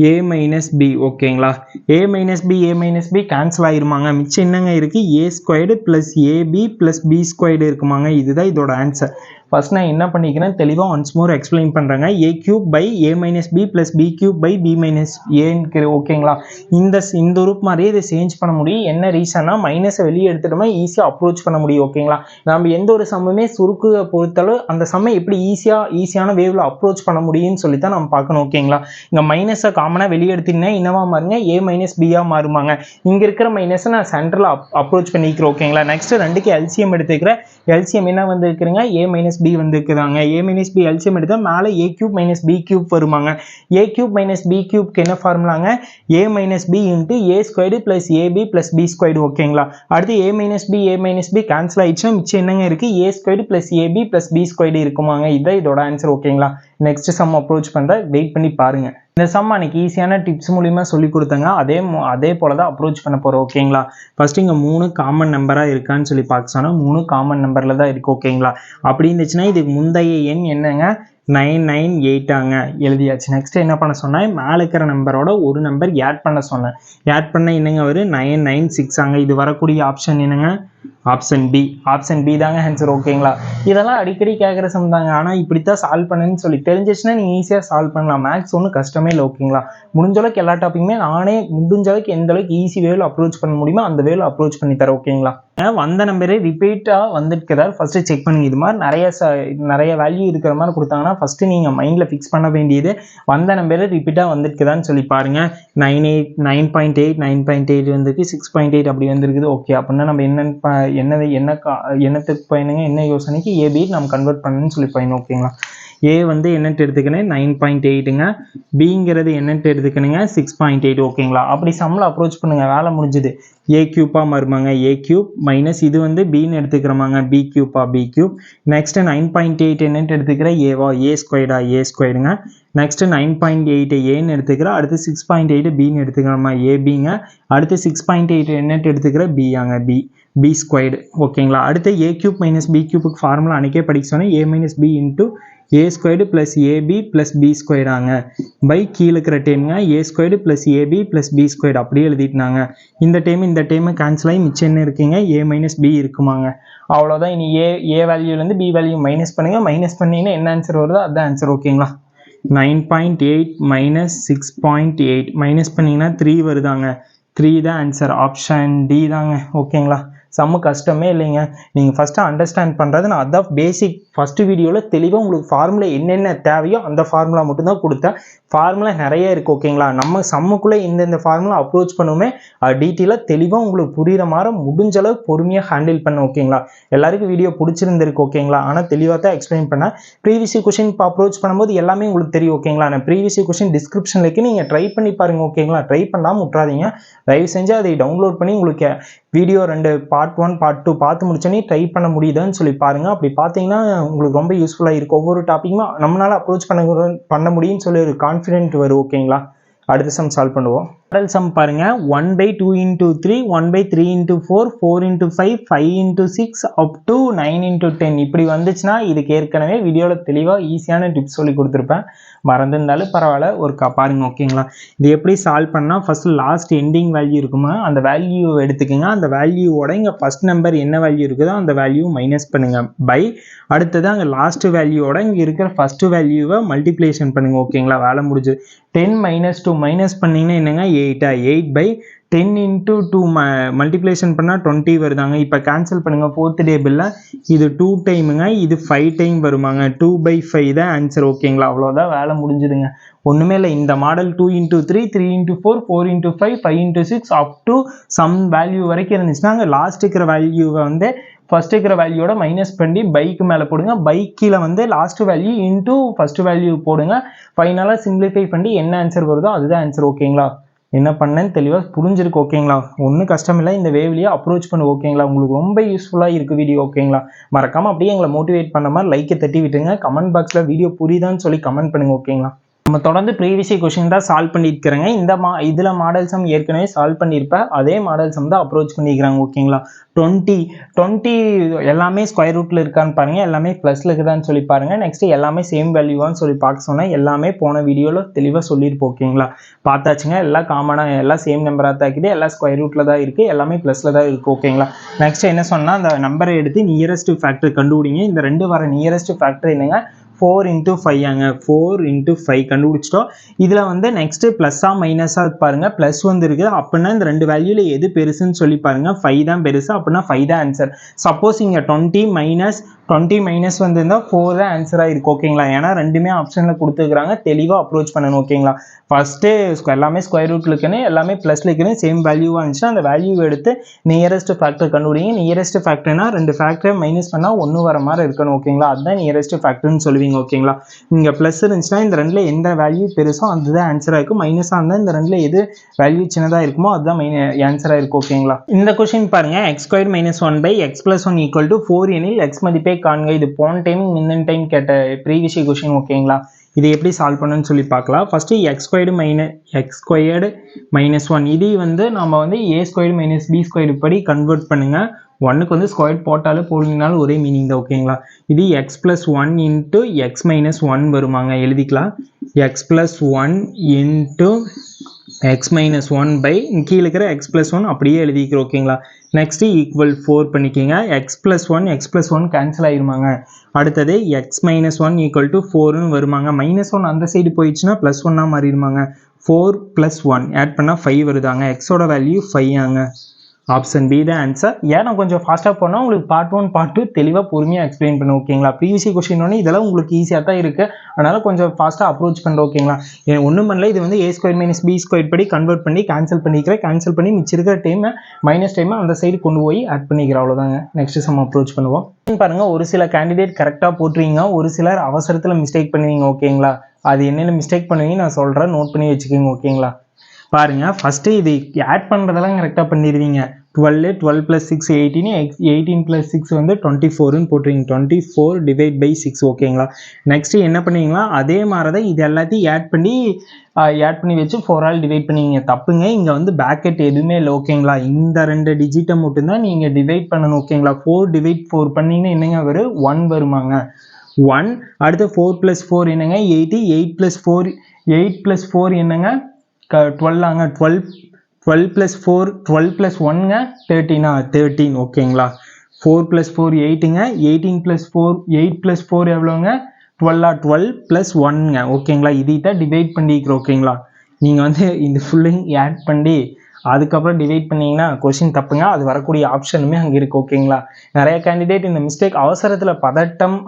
ஏ மைனஸ் பி ஓகேங்களா. ஏ மைனஸ் பி கேன்சல் ஆகிருமாங்க. மிச்சம் என்னங்க இருக்குது, a squared plus ab plus b squared இருக்குமாங்க. இதுதான் இதோட ஆன்சர். ஃபர்ஸ்ட் நான் என்ன பண்ணிக்கிறேன் தெளிவாக ஒன்ஸ் மோர் எக்ஸ்பிளைன் பண்ணுறேங்க. A cube by a minus b plus b cube by b minus ஏன்னு ஓகேங்களா. இந்த உறுப்பு மாதிரியே இதை சேஞ்ச் பண்ண முடியும். என்ன ரீசன்னா மைனஸை வெளியே எடுத்துட்டோமா ஈஸியாக அப்ரோச் பண்ண முடியும் ஓகேங்களா. நம்ம எந்த ஒரு சம்முமே சுருக்கு பொறுத்தளவு அந்த சம்மை எப்படி ஈஸியான வேவில் அப்ரோச் பண்ண முடியும்னு சொல்லி தான் நம்ம பார்க்கணும் ஓகேங்களா. இங்கே மைனஸை காமனாக வெளியே எடுத்தீங்கன்னா என்னவா மாறுங்க, ஏ மைனஸ் பியாக மாறுமாங்க. இங்கே இருக்கிற மைனஸை நான் சென்டரில் அப்ரோச் பண்ணிக்கிறேன் ஓகேங்களா. நெக்ஸ்ட் ரெண்டுக்கு எல்சிஎம் எடுத்துக்கிறேன். எல்சிஎம் என்ன வந்திருக்குங்க, a மைனஸ் பி வந்திருக்குதாங்க. a மைனஸ் பி எல்சிஎம் எடுத்தால் மேலே a cube minus b cube வருமாங்க. a கியூப் மைனஸ் பி கியூப்க்கு என்ன ஃபார்முலாங்க, a minus b into a squared plus ab plus b squared. ஓகேங்களா. அடுத்து a மைனஸ் பி கேன்சல் ஆயிடுச்சுன்னா மிச்சம் என்னங்க இருக்குது, a squared plus ab plus b squared இருக்குமாங்க. இதுதான் இதோட ஆன்சர். ஓகேங்களா. நெக்ஸ்ட் சம் அப்ரோச் பண்ணுறேன், வெயிட் பண்ணி பாருங்க. இந்த சம் அன்னைக்கு ஈஸியான டிப்ஸ் மூலியமாக சொல்லி கொடுத்தாங்க, அதே போல தான் அப்ரோச் பண்ண போகிறோம். ஓகேங்களா. ஃபர்ஸ்ட் இங்கே 3 காமன் நம்பராக இருக்கான்னு சொல்லி பார்க்க சொன்னால் 3 காமன் நம்பரில் தான் இருக்குது. ஓகேங்களா. அப்படி இருந்துச்சுன்னா இதுக்கு முந்தைய எண் என்னங்க, 998 எழுதியாச்சு. நெக்ஸ்ட் என்ன பண்ண சொன்னேன், மேலே இருக்கிற நம்பரோட ஒரு நம்பர் ஆட் பண்ண சொன்னேன். ஆட் பண்ண என்னங்க ஒரு 996 இது வரக்கூடிய ஆப்ஷன் என்னங்க, ஆப்ஷன் பி. ஆப்ஷன் பி தாங்க ஆன்சர். ஓகேங்களா. இதெல்லாம் அடிக்கடி கேட்குற சம் தாங்க, ஆனால் இப்படித்தான் சால்வ் பண்ணுன்னு சொல்லி தெரிஞ்சிச்சுன்னா நீங்கள் ஈஸியாக சால்வ் பண்ணலாம். மேக்ஸ் ஒன்றும் கஷ்டமே இல்லை. ஓகேங்களா. முடிஞ்ச அளவுக்கு எல்லா டாப்பிக்குமே நானே முடிஞ்ச அளவுக்கு எந்த அளவுக்கு ஈஸி வேவில் அப்ரோச் பண்ண முடியுமோ அந்த வேவில் அப்ரோச் பண்ணி தரேன். ஓகேங்களா. வந்த நம்பரே ரிப்பீட்டாக வந்துருக்கிறார் ஃபஸ்ட்டு செக் பண்ணுங்க. இது மாதிரி நிறைய வேல்யூ இருக்கிற மாதிரி கொடுத்தாங்கன்னா ஃபஸ்ட்டு நீங்கள் மைண்டில் ஃபிக்ஸ் பண்ண வேண்டியது வந்த நம்பரே ரிப்பீட்டாக வந்துருக்குதான்னு சொல்லி பாருங்கள். 9.8 9.8 வந்துருக்கு, 6.8 அப்படி வந்துருக்குது. ஓகே, அப்படின்னா நம்ம என்னத்துக்கு பயனுங்க, என்ன யோசனைக்கு ஏபி நம்ம கன்வெர்ட் பண்ணணும்னு சொல்லி பயணம். ஓகேங்களா. ஏ வந்து என்னட்டு எடுத்துக்கணும் 9.8ங்க, பிங்கிறது என்னட்டு எடுத்துக்கணுங்க 6.8. ஓகேங்களா. அப்படி சம்மில் அப்ரோச் பண்ணுங்க, வேலை முடிஞ்சுது. ஏ கியூப்பாக மாறுமாங்க, ஏ கியூப் மைனஸ் இது வந்து பின்னு எடுத்துக்கிறோமாங்க, பி கியூப்பா பி கியூப். நெக்ஸ்ட் 9.8 என்னட்டு எடுத்துக்கிற ஏவா, ஏ ஸ்கொயர்டா ஏ ஸ்கொயருங்க. நெக்ஸ்ட் 9.8 ஏன்னு எடுத்துக்கிறோம். அடுத்து 6.8 பின்னு எடுத்துக்கிறோமா, ஏபிங்க. அடுத்து 6.8 என்னட்டு எடுத்துக்கிற பியாங்க, பி ஸ்கொயர்டு. ஓகேங்களா. அடுத்து ஏ கியூப் மைனஸ் பி கியூப்புக்கு ஃபார்முலா அன்றைக்கே படிக்க சொன்னேன், a minus b into a squared plus ab plus b ஸ்கொயர்டாங்க. பை கீழே இருக்கிற டைமுங்க a squared plus ab plus b squared அப்படியே எழுதிட்டாங்க. இந்த டைமு கேன்சல் ஆகி மிச்சம் என்ன இருக்குங்க, ஏ மைனஸ் பி இருக்குமாங்க. அவ்வளோதான். இனி ஏ வேல்யூலேருந்து பி வேல்யூ மைனஸ் பண்ணுங்கள். மைனஸ் பண்ணிங்கன்னா என்ன ஆன்சர் வருதோ அதுதான் ஆன்சர். ஓகேங்களா. 9.8 மைனஸ் 6.8 மைனஸ் பண்ணிங்கன்னா 3 வருதாங்க. 3 தான் ஆன்சர். ஆப்ஷன் டி தாங்க. ஓகேங்களா. சம்மு கஷ்டமே இல்லைங்க. நீங்கள் ஃபஸ்ட்டு அண்டர்ஸ்டாண்ட் பண்ணுறது நான் அதான் பேசிக் ஃபஸ்ட்டு வீடியோவில் தெளிவாக உங்களுக்கு ஃபார்முலா என்னென்ன தேவையோ அந்த ஃபார்முலா மட்டும்தான் கொடுத்தேன். ஃபார்முலா நிறைய இருக்குது. ஓகேங்களா. நம்ம சம்முக்குள்ளே இந்த ஃபார்முலா அப்ரோச் பண்ணுவோமே அது டீட்டெயிலாக தெளிவாக உங்களுக்கு புரிகிற மாதிரி முடிஞ்ச அளவு பொறுமையாக ஹேண்டில் பண்ண. ஓகேங்களா. எல்லாருக்கும் வீடியோ பிடிச்சிருந்துருக்கு. ஓகேங்களா. ஆனால் தெளிவாக தான் எக்ஸ்பிளைன் பண்ணேன். ப்ரீவியஸ் கொஷின் இப்போ அப்ரோச் பண்ணும்போது எல்லாமே உங்களுக்கு தெரியும். ஓகேங்களா. நான் ப்ரீவியஸ் கொஷின் டிஸ்கிரிப்ஷனில் இருக்குது, நீங்கள் ட்ரை பண்ணி பாருங்கள். ஓகேங்களா. ட்ரை பண்ணாமல் விட்றாதீங்க. தயவு செஞ்சு அதை டவுன்லோட் பண்ணி உங்களுக்கு வீடியோ 2 பார்ட் 1 பார்ட் 2 பார்த்து முடிச்சோன்னே ட்ரை பண்ண முடியுதுன்னு சொல்லி பாருங்கள். அப்படி பார்த்தீங்கன்னா உங்களுக்கு ரொம்ப யூஸ்ஃபுல்லாக இருக்கும். ஒவ்வொரு டாப்பிக்குமே நம்மளால் அப்ரோச் பண்ண முடியும்னு சொல்லி ஒரு கான்ஃபிடென்ட் வரும். ஓகேங்களா. அடுத்த சம் சால்வ் பண்ணுவோம். மாடல் சம் பாருங்க. 1/2 into 3, 1/3 into 4, 4 into 5, 5 into 6 up to 9 into 10 இப்படி வந்துச்சுன்னா இதுக்கு ஏற்கனவே வீடியோவில் தெளிவாக ஈஸியான டிப்ஸ் சொல்லி கொடுத்துருப்பேன். மறந்துருந்தாலும் பரவாயில்ல, ஒரு பாருங்க. ஓகேங்களா. இது எப்படி சால்வ் பண்ணால் ஃபர்ஸ்ட் லாஸ்ட் எண்டிங் வேல்யூ இருக்குமா அந்த வேல்யூ எடுத்துக்கோங்க. அந்த வேல்யூவோட இங்கே ஃபர்ஸ்ட் நம்பர் என்ன வேல்யூ இருக்குதோ அந்த வேல்யூ மைனஸ் பண்ணுங்க. பை அடுத்தது அங்கே லாஸ்ட் வேல்யூவோட இங்கே இருக்கிற ஃபர்ஸ்ட் வேல்யூவை மல்டிப்ளேஷன் பண்ணுங்க. ஓகேங்களா. வேலை முடிஞ்சு 10 - 2 மைனஸ் பண்ணிங்கன்னா என்னங்க 8/10 into 2 மல்டிப்ளேஷன் பண்ணால் 20 வருதாங்க. இப்போ கேன்சல் பண்ணுங்கள். ஃபோர்த் டேபிளில் இது 2 டைமுங்க, இது 5 டைம் வருமாங்க. 2/5 தான் ஆன்சர். ஓகேங்களா. அவ்வளோதான், வேலை முடிஞ்சுதுங்க. ஒன்றுமே இல்லை. இந்த model 2 into 3, 3 into 4, 4 into 5, 5 into 6 up to some value வரைக்கும் இருந்துச்சுன்னா அங்கே லாஸ்ட் இருக்கிற வேல்யூவை வந்து ஃபர்ஸ்ட் இருக்கிற வேல்யூவோட மைனஸ் பண்ணி பைக்கு மேலே போடுங்க. பைக்கில் வந்து last value into first value போடுங்க. ஃபைனலாக சிம்பிளிஃபை பண்ணி என்ன ஆன்சர் வருதோ அதுதான் ஆன்சர். ஓகேங்களா. என்ன பண்ணேன்னு தெளிவாக புரிஞ்சிருக்கு. ஓகேங்களா. ஒன்றும் கஷ்டம் இல்லை. இந்த வேவ்லேயே அப்ரோச் பண்ணு. ஓகேங்களா. உங்களுக்கு ரொம்ப யூஸ்ஃபுல்லாக இருக்குது வீடியோ. ஓகேங்களா. மறக்காமல் அப்படியே எங்களை மோட்டிவேட் பண்ண மாதிரி லைக்கை தட்டி விட்டுருங்க. கமெண்ட் பாக்ஸில் வீடியோ புரியுதான்னு சொல்லி கமெண்ட் பண்ணுங்கள். ஓகேங்களா. நம்ம தொடர்ந்து ப்ரீவியஸ் கொஸ்டின் தான் சால்வ் பண்ணியிருக்கிறேங்க. இதில் மாடல் சம் ஏற்கனவே சால்வ் பண்ணியிருப்பேன். அதே மாடல் சம் தான் அப்ரோச் பண்ணிக்கிறாங்க. ஓகேங்களா. 20 எல்லாமே ஸ்கொயர் ரூட்டில் இருக்கான்னு பாருங்கள். எல்லாமே ப்ளஸில் இருக்குதான்னு சொல்லி பாருங்கள். நெக்ஸ்ட் எல்லாமே சேம் வேல்யூவான்னு சொல்லி பார்க்க சொன்னால் எல்லாமே போன வீடியோவில் தெளிவாக சொல்லியிருப்போம். ஓகேங்களா. பார்த்தாச்சுங்க. எல்லாம் காமனாக எல்லாம் சேம் நம்பராக தான் இருக்குது. எல்லாம் ஸ்கொயர் ரூட்டில் தான் இருக்குது. எல்லாமே ப்ளஸில் தான் இருக்குது. ஓகேங்களா. நெக்ஸ்ட் என்ன சொன்னால் அந்த நம்பரை எடுத்து நியரஸ்ட் ஃபேக்டர் கண்டுபிடிங்க. இந்த 2 வர நியரஸ்ட் ஃபேக்டர் என்னங்க 4 into 5 4 into 5 கண்டுபிடிச்சிட்டோம். இதில் வந்து நெக்ஸ்ட் ப்ளஸ்ஸாக மைனஸாக பாருங்க. ப்ளஸ் வந்து இருக்குது அப்படின்னா இந்த 2 வேல்யூவில் எது பெருசுன்னு சொல்லி பாருங்க. 5 தான் பெருசு அப்படின்னா 5 தான் ஆன்சர். சப்போஸ் இங்கே 20 - 20 மைனஸ் வந்திருந்தா 4 தான் ஆன்சராக இருக்குது ஓகேங்களா. ஏன்னா ரெண்டுமே ஆப்ஷனில் கொடுத்துருக்குறாங்க, தெளிவாக அப்ரோச் பண்ணணும் ஓகேங்களா. ஃபஸ்ட்டு எல்லாமே ஸ்கொயர் ரூட்டில் இருக்குன்னு எல்லாமே ப்ளஸில் இருக்குன்னு சேம் வேல்யூவாக இருந்துச்சுன்னா அந்த வேல்யூ எடுத்து நியரஸ்ட் ஃபேக்டர் கண்டுபிடிங்க. நியரஸ்ட் ஃபேக்டர்னா 2 ஃபேக்டரை மைனஸ் பண்ணால் 1 வர மாதிரி இருக்கணும் ஓகேங்களா. அதுதான் நியரஸ்ட் ஃபேக்டர்னு சொல்லுவீங்க ஓகேங்களா. இங்கே ப்ளஸ் இருந்துச்சுன்னா இந்த ரெண்டில் எந்த வேல்யூ பெருசோ அதுதான் ஆன்சராக இருக்கும். மைனஸாக இருந்தால் இந்த ரெண்டில் எது வேல்யூ சின்னதாக இருக்குமோ அதுதான் ஆன்சராக இருக்கும் ஓகேங்களா. இந்த கொஸ்டின் பாருங்கள், x² - 1 / x + 1 = 4 எனில் x மதிப்பை காண்க. இது போன டைம் முந்தின டைம் கேட்ட ப்ரீவியஸ் கொஸ்டின் ஓகேங்களா. இது எப்படி சால்வ் பண்ணணும்னு சொல்லி பார்க்கலாம். ஃபஸ்ட்டு x² - 1 இது வந்து நம்ம வந்து a² - b² படி கன்வெர்ட் பண்ணுங்க. 1க்கு வந்து ஸ்கொயர் போட்டாலும் போடலினாலும் ஒரே மீனிங் தான் ஓகேங்களா. இது x + 1 × x - 1 வருமாங்க, எழுதிக்கலாம். x + 1 × x - 1 / கீழே இருக்கிற x + 1 அப்படியே எழுதிக்கிறோம் ஓகேங்களா. நெக்ஸ்ட் ஈக்குவல் 4 பண்ணிக்கோங்க. x + 1 கேன்சல் ஆயிருமாங்க. அடுத்தது x - 1 = 4ன்னு வருமாங்க. -1 அந்த சைடு போயிடுச்சுன்னா +1 மாறிடுமாங்க. 4 + 1 ஆட் பண்ணால் 5 வருதாங்க. எக்ஸோட வேல்யூ 5 ஆங்க. ஆப்ஷன் பி தான் ஆன்சர். ஏன் நான் கொஞ்சம் ஃபாஸ்ட்டாக போனால் உங்களுக்கு பார்ட் 1 பார்ட் 2 தெளிவாக பொறுமையாக எக்ஸ்பிளைன் பண்ண ஓகேங்களா. ப்ரீவியஸ் கொஸ்டின் ஒன்று இதெல்லாம் உங்களுக்கு ஈஸியாக தான் இருக்குது, அதனால் கொஞ்சம் ஃபாஸ்ட்டாக அப்ரோச் பண்ணுறோம் ஓகேங்களா. ஒன்றும் பண்ணல, இது வந்து a² - b² படி கன்வெர்ட் பண்ணி கேன்சல் பண்ணிக்கிறேன். கேன்சல் பண்ணி மிச்சிருக்கிற டைமை மைனஸ் டைமை அந்த சைடு கொண்டு போய் ஆட் பண்ணிக்கிறேன், அவ்வளோதாங்க. நெக்ஸ்ட் சம் அப்ரோச் பண்ணுவோம். பாருங்க, ஒரு சில கேண்டிடேட் கரெக்டாக போட்டுருவீங்க, ஒரு சிலர் அவசரத்தில் மிஸ்டேக் பண்ணுவீங்க ஓகேங்களா. அது என்னென்ன மிஸ்டேக் பண்ணுவீங்க நான் சொல்கிறேன், நோட் பண்ணி வச்சுக்கோங்க ஓகேங்களா. பாருங்க, ஃபஸ்ட்டு இது ஆட் பண்ணுறதெல்லாம் கரெக்டாக பண்ணிடுவீங்க. 12 + 6 18 18 + 6 வந்து 24ன்னு போட்டுருவீங்க. 24 / 6 ஓகேங்களா. நெக்ஸ்ட்டு என்ன பண்ணுவீங்களா, அதே மாதிரி தான் இது எல்லாத்தையும் ஆட் பண்ணி வச்சு 4ஆல் டிவைட் பண்ணுவீங்க. தப்புங்க, இங்கே வந்து பேக்கெட் எதுவுமே இல்லை ஓகேங்களா. இந்த 2 டிஜிட்டை மட்டும்தான் நீங்கள் டிவைட் பண்ணணும் ஓகேங்களா. 4 / 4 பண்ணிங்கன்னா என்னங்க வரும், 1 வருமாங்க. 1 அடுத்து 4 + 4 என்னங்க 8 8 + 4 என்னங்க 12 ஆங்க. 12 + 4 12 + 1ங்க 13 13 ஓகேங்களா. 4 + 4 8ங்க. 18 + 4 8 + 4 எவ்வளோங்க 12 12 + 1ங்க ஓகேங்களா. இதை தான் டிவைட் பண்ணிக்கிறோம் ஓகேங்களா. நீங்கள் வந்து இந்த ஃபுல்லையும் ஆட் பண்ணி அதுக்கப்புறம் டிவைட் பண்ணிங்கன்னா கொஸ்டின் தப்புங்க. அது வரக்கூடிய ஆப்ஷனுமே அங்கே இருக்குது ஓகேங்களா. நிறைய கேண்டிடேட் இந்த மிஸ்டேக் அவசரத்தில்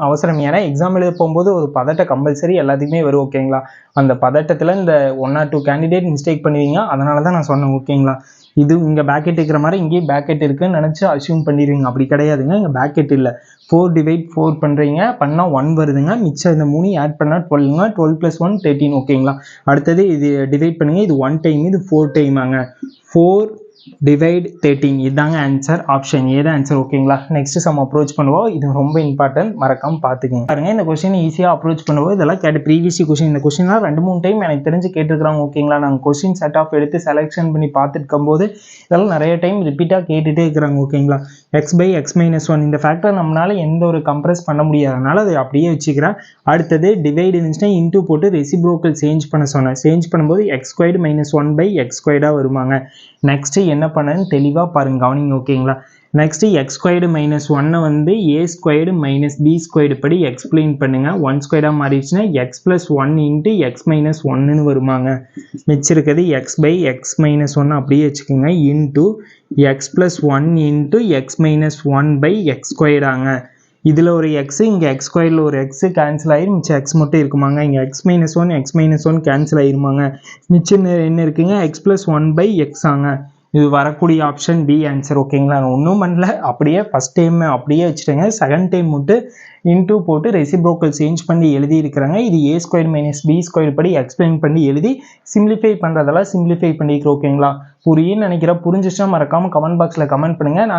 அவசரம், ஏன்னா எக்ஸாம் எழுத போகும்போது ஒரு பதட்டம் கம்பல்சரி எல்லாத்துக்குமே வரும் ஓகேங்களா. அந்த பதட்டத்தில் இந்த 1 or 2 கேண்டிடேட் மிஸ்டேக் பண்ணுவீங்க, அதனால தான் நான் சொன்னேன் ஓகேங்களா. இது இங்கே பேக்கெட் இருக்கிற மாதிரி இங்கேயும் பேக்கெட் இருக்குன்னு நினச்சி அசியூம் பண்ணிடுவீங்க, அப்படி கிடையாதுங்க. இங்கே பேக்கெட் இல்லை. 4 / 4 பண்ணுறீங்க, பண்ணால் 1 வருதுங்க. மிச்சம் இந்த 3 ஆட் பண்ணால் 12ங்க. 12 + 1 13 ஓகேங்களா. அடுத்தது இது டிவைட் பண்ணுங்க. இது 1 டைம், இது 4 டைமாங்க. 4 / 13 இதுதாங்க ஆன்சர். ஆப்ஷன் ஏ தான் ஆன்சர் ஓகேங்களா. நெக்ஸ்ட் சம் அப்ரோச் பண்ணுவோம். இது ரொம்ப இம்பார்ட்டன்ட், மறக்காம பார்த்துக்கோங்க. பாருங்க, இந்த கொஸ்டின் ஈஸியாக அப்ரோச் பண்ணுவோம். இதெல்லாம் கேட்ட ப்ரீவியஸ் கொஸ்டின், இந்த கொஸ்டின்லாம் 2-3 டைம் எனக்கு தெரிஞ்சு கேட்டுருக்காங்க ஓகேங்களா. நாங்கள் கொஸ்டின் செட் ஆஃப் எடுத்து செலெக்ஷன் பண்ணி பார்த்துருக்கும் போது இதெல்லாம் நிறைய டைம் ரிப்பீட்டாக கேட்டுகிட்டே இருக்கிறாங்க ஓகேங்களா. x / x - 1 இந்த ஃபேக்டர் நம்மளால எந்த ஒரு கம்ப்ரெஸ் பண்ண முடியாதனால அதை அப்படியே வச்சுக்கிறேன். அடுத்தது டிவைட் இருந்துச்சுன்னா இன்டூ போட்டு ரெசிப்ரோக்கல் சேஞ்ச் பண்ண சொன்னேன். சேஞ்ச் பண்ணும்போது x² - 1 / x² வருமாங்க. நெக்ஸ்ட் என்ன பண்ணேன்னு தெளிவாக பாருங்க, கவனிங்க ஓகேங்களா. நெக்ஸ்ட் x² - 1 வந்து a² - b² படி எக்ஸ்பிளைன் பண்ணுங்க. 1² மாறிடுச்சுன்னா x + 1 × x - 1ன்னு வருமாங்க. மிச்சிருக்கிறது x / x - 1 அப்படியே வச்சுக்கோங்க. இன்டூ x + 1 × x - 1 / x² ஆங்க. இதில் ஒரு x, இங்கே x² ஒரு x கேன்சல் ஆயிரும், மிச்சம் x மட்டும் இருக்குமாங்க. இங்கே x - 1 கேன்சல் ஆயிருமாங்க. மிச்சம் என்ன இருக்குங்க, x + 1 / x ஆங்க. இது வரக்கூடிய ஆப்ஷன் பி ஆன்சர் ஓகேங்களா. நான் ஒன்றும் பண்ணல, அப்படியே ஃபஸ்ட் டைம் அப்படியே வச்சுட்டேங்க. செகண்ட் டைம் மட்டும் இன்டூ போட்டு ரெசிப்ரோக்கல் சேஞ்ச் பண்ணி எழுதி இருக்கிறாங்க. இது a² - b² படி எக்ஸ்பிளைன் பண்ணி எழுதி சிம்பிளிஃபை பண்ணுறதெல்லாம் சிம்பிளிஃபை பண்ணிக்கிறோம் ஓகேங்களா. புரியுன்னு நினைக்கிறேன். புரிஞ்சிச்சுன்னா மறக்காமல் கமெண்ட் பாக்ஸில் கமெண்ட் பண்ணுங்கள்.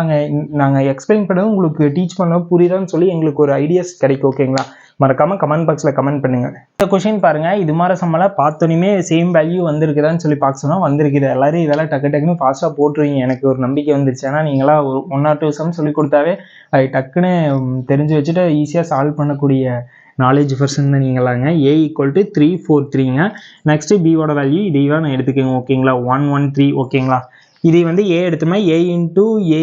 நாங்கள் எக்ஸ்பிளைன் பண்ணது உங்களுக்கு டீச் பண்ண புரியுதான்னு சொல்லி எங்களுக்கு ஒரு ஐடியாஸ் கிடைக்கும் ஓகேங்களா. மறக்காமல் கமெண்ட் பாக்ஸில் கமெண்ட் பண்ணுங்கள். இந்த கொஸ்டின் பாருங்கள், இது மாதிரி சம்மெல்லாம் பார்த்தோன்னே சேம் வேல்யூ வந்திருக்குதான்னு சொல்லி பார்க்க சொன்னால் வந்திருக்குது. எல்லாரும் இதெல்லாம் டக்குன்னு ஃபாஸ்ட்டாக போட்டுருவீங்க, எனக்கு ஒரு நம்பிக்கை வந்துருச்சு. ஏன்னா நீங்களாம் 1 or 2 சம் சொல்லி கொடுத்தாவே அது டக்குன்னு தெரிஞ்சு வச்சுட்டு ஈஸியாக சால்வ் பண்ணக்கூடிய நாலேஜ் பர்சன் தான் நீங்களாங்க. a = 343ங்க. நெக்ஸ்ட்டு பியோட வேல்யூ இதையும் நான் எடுத்துக்கோங்க ஓகேங்களா. 113 ஓகேங்களா. இதை வந்து a எடுத்தோம்னா a × a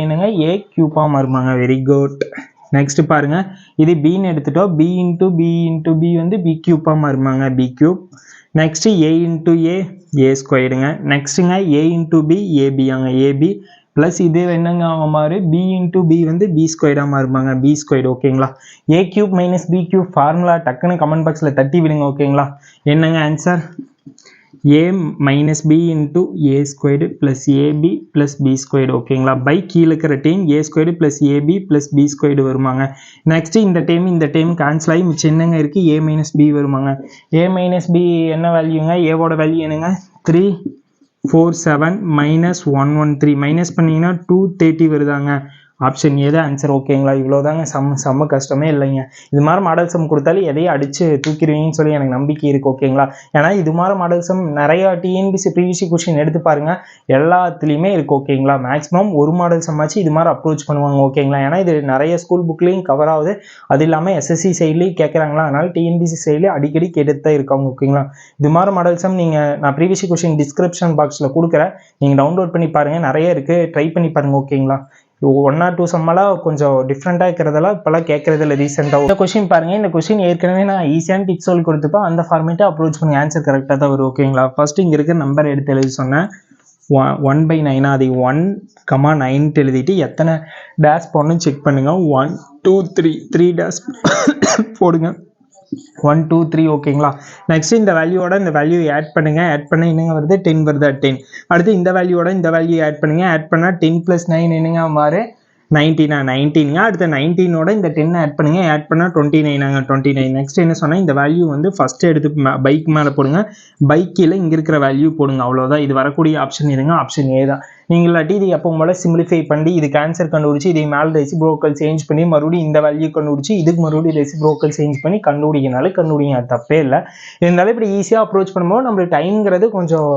என்னங்க a³ மாறுமாங்க. Very good. நெக்ஸ்ட் பாருங்க, இது பின்னு எடுத்துட்டோம். b × b வந்து b³ மாறுமாங்க, b³. நெக்ஸ்ட் a × a a²ங்க. நெக்ஸ்ட்டுங்க a × b ab ஆங்க, ab. ப்ளஸ் இது என்னங்க மாறு பி இன்ட்டு பி வந்து பி ஸ்கொயர்டாக மாறுமாங்க, பி ஸ்கொயர்டு ஓகேங்களா. A cube minus b cube formula டக்குன்னு கமெண்ட் பாக்ஸில் தட்டி விடுங்க ஓகேங்களா. என்னங்க answer, a minus b into a squared plus ab plus b squared ஓகேங்களா. பை கீழே இருக்கிற term a squared plus ab plus b squared வருமாங்க. நெக்ஸ்ட் இந்த டேம் கேன்சல் ஆகி மிச்சம் என்னங்க இருக்கு, a minus b வருமாங்க. a minus b என்ன வேல்யூங்க, a ஓட வேல்யூ என்னங்க 347 minus 113 மைனஸ் பண்ணீங்கன்னா 230 வருதாங்க. ஆப்ஷன் ஏ தான் ஆன்சர் ஓகேங்களா. இவ்வளோதாங்க, செம்ம கஷ்டமே இல்லைங்க. இது மாதிரி மாடல் சம் கொடுத்தாலும் எதையும் அடித்து தூக்கிடுவீங்கன்னு சொல்லி எனக்கு நம்பிக்கை இருக்குது ஓகேங்களா. ஏன்னா இது மாதிரி மாடல் சம் நிறையா டிஎன்பிசி ப்ரீவியஸ் கொஸ்டின் எடுத்து பாருங்கள், எல்லாத்துலேயுமே இருக்குது ஓகேங்களா. மேக்ஸிமம் ஒரு மாடல் சம் ஆச்சு இது மாதிரி அப்ரோச் பண்ணுவாங்க ஓகேங்களா. ஏன்னா இது நிறைய ஸ்கூல் புக்லேயும் கவர் ஆகுது, அது இல்லாமல் எஸ்எஸ்சி சைட்லேயும் கேட்குறாங்களா, அதனால் டிஎன்பிசி சைட்லேயும் அடிக்கடி கேட்டுட்டு தான் இருக்காங்க ஓகேங்களா. இது மாதிரி மாடல் சம் நீங்கள் நான் ப்ரீவியஸ் கொஸ்டின் டிஸ்கிரிப்ஷன் பாக்ஸில் கொடுக்குறேன், நீங்கள் டவுன்லோட் பண்ணி பாருங்கள், நிறைய இருக்குது, ட்ரை பண்ணி பாருங்கள் ஓகேங்களா. 1 or 2 சம்மெல்லாம் கொஞ்சம் டிஃப்ரெண்ட்டாக இருக்கிறதெல்லாம் இப்போல்லாம் கேட்குறதில்ல ரீசெண்டாக. இந்த கொஸ்டின் பாருங்கள், இந்த கொஸ்டின் ஏற்கனவே நான் ஈஸியான டிப்ஸ் சொல்லி கொடுத்துப்பேன், அந்த ஃபார்மேட்டை அப்ரோச் பண்ணி ஆன்சர் கரெக்டாக தான் வரும் ஓகேங்களா. ஃபஸ்ட்டு இங்கே இருக்கிற நம்பர் எடுத்து எழுதி சொன்னேன், 1/9 அதை 1,9 எழுதிட்டு எத்தனை டேஷ் போடணும்னு செக் பண்ணுங்கள். 1 2 3 டேஷ் போடுங்க. 1 2 3 ஓகேங்களா. நெக்ஸ்ட் இந்த வேல்யூவோட இந்த வேல்யூ ஆட் பண்ணுங்க, ஆட் பண்ண என்னங்க வருது, 10 வருதா, 10. அடுத்து இந்த வேல்யூவோட இந்த வேல்யூ ஆட் பண்ணுங்க, ஆட் பண்ணால் 10 + 9 என்னங்க மாறு 19. அடுத்து 19ஓட இந்த 10 ஆட் பண்ணுங்க, ஆட் பண்ணால் 29. நெக்ஸ்ட் என்ன சொன்னால் இந்த வேல்யூ வந்து ஃபஸ்ட்டு எடுத்து பைக் மேலே போடுங்க, பைக் கீழே இங்கே இருக்கிற வேல்யூ போடுங்க, அவ்வளோதான். இது வரக்கூடிய ஆப்ஷன் எதுங்க, ஆப்ஷன் ஏ தான். நீங்கள் இல்லாட்டி இது எப்போ போல சிம்பிளிஃபை பண்ணி இதுக்கு ஆன்சர் கண்டுபிடிச்சி இதை மேலே ரெசிப்ரோக்கல் சேஞ்ச் பண்ணி மறுபடியும் இந்த வேல்யூ கண்டுபிடிச்சி இதுக்கு மறுபடியும் ரெசிப்ரோக்கல் சேஞ்ச் பண்ணி கண்டுபிடிங்க, அது தப்பே இல்லை. இருந்தாலும் இப்படி ஈஸியாக அப்ரோச் பண்ணும்போது நம்மளுக்கு டைம்ங்கிறது கொஞ்சம்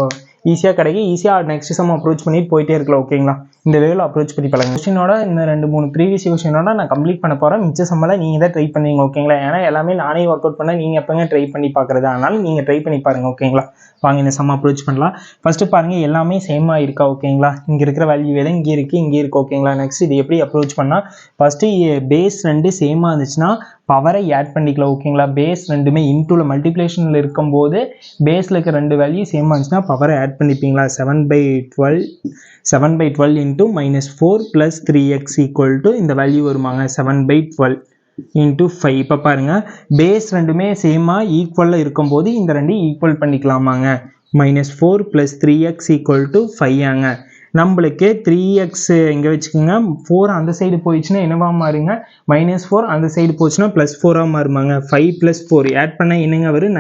ஈஸியாக கிடைக்கும், ஈஸியாக நெக்ஸ்ட் சம் அப்ரோச் பண்ணிட்டு போயிட்டே இருக்கலாம் ஓகேங்களா. இந்த வேவில் அப்ரோச் பண்ணி பழங்க. கொஸ்டினோட இந்த 2-3 ப்ரீவியஸ் கொஸ்டினோட நான் கம்ப்ளீட் பண்ண போகிறேன், மிச்ச சம்மெல்லாம் நீங்கள் தான் ட்ரை பண்ணுவீங்க ஓகேங்களா. ஏன்னா எல்லாமே நானே ஒர்க் அவுட் பண்ணால் நீங்கள் எப்போங்க ட்ரை பண்ணி பார்க்குறது, அதனால் நீங்கள் ட்ரை பண்ணி பாருங்கள் ஓகேங்களா. வாங்க இந்த சம் அப்ரோச் பண்ணலாம். ஃபஸ்ட்டு பாருங்கள், எல்லாமே சேமாக இருக்கா ஓகேங்களா. இங்கே இருக்கிற வேல்யூ எதை இங்கே இருக்குது ஓகேங்களா. நெக்ஸ்ட் இது எப்படி அப்ரோச் பண்ணால், ஃபஸ்ட்டு பேஸ் 2 சேமாக இருந்துச்சுன்னா பவரை ஆட் பண்ணிக்கலாம் ஓகேங்களா. பேஸ் ரெண்டுமே இன்டூவில் மல்டிப்ளேஷனில் இருக்கும்போது பேஸில் இருக்க 2 வேல்யூ சேமாக இருந்துச்சுன்னா பவரை ஆட் பண்ணிப்பீங்களா. 7/12 இன்ட்டு -4 + 3x = இந்த வேல்யூ வருமாங்க, 7/12 இன்ட்டு 5. இப்போ பாருங்கள், பேஸ் ரெண்டுமே சேமாக ஈக்குவலில் இருக்கும்போது இந்த 2 ஈக்குவல் பண்ணிக்கலாமாங்க. -4 + 3x = 5 நம்மளுக்கு 3x இங்கே வச்சுக்கோங்க, 4 அந்த சைடு போயிடுச்சுன்னா என்னவா மாறுங்க, -4 அந்த சைடு போச்சுன்னா +4 மாறுமாங்க. 5 + 4 ஆட் பண்ணால் என்னங்க வரும்,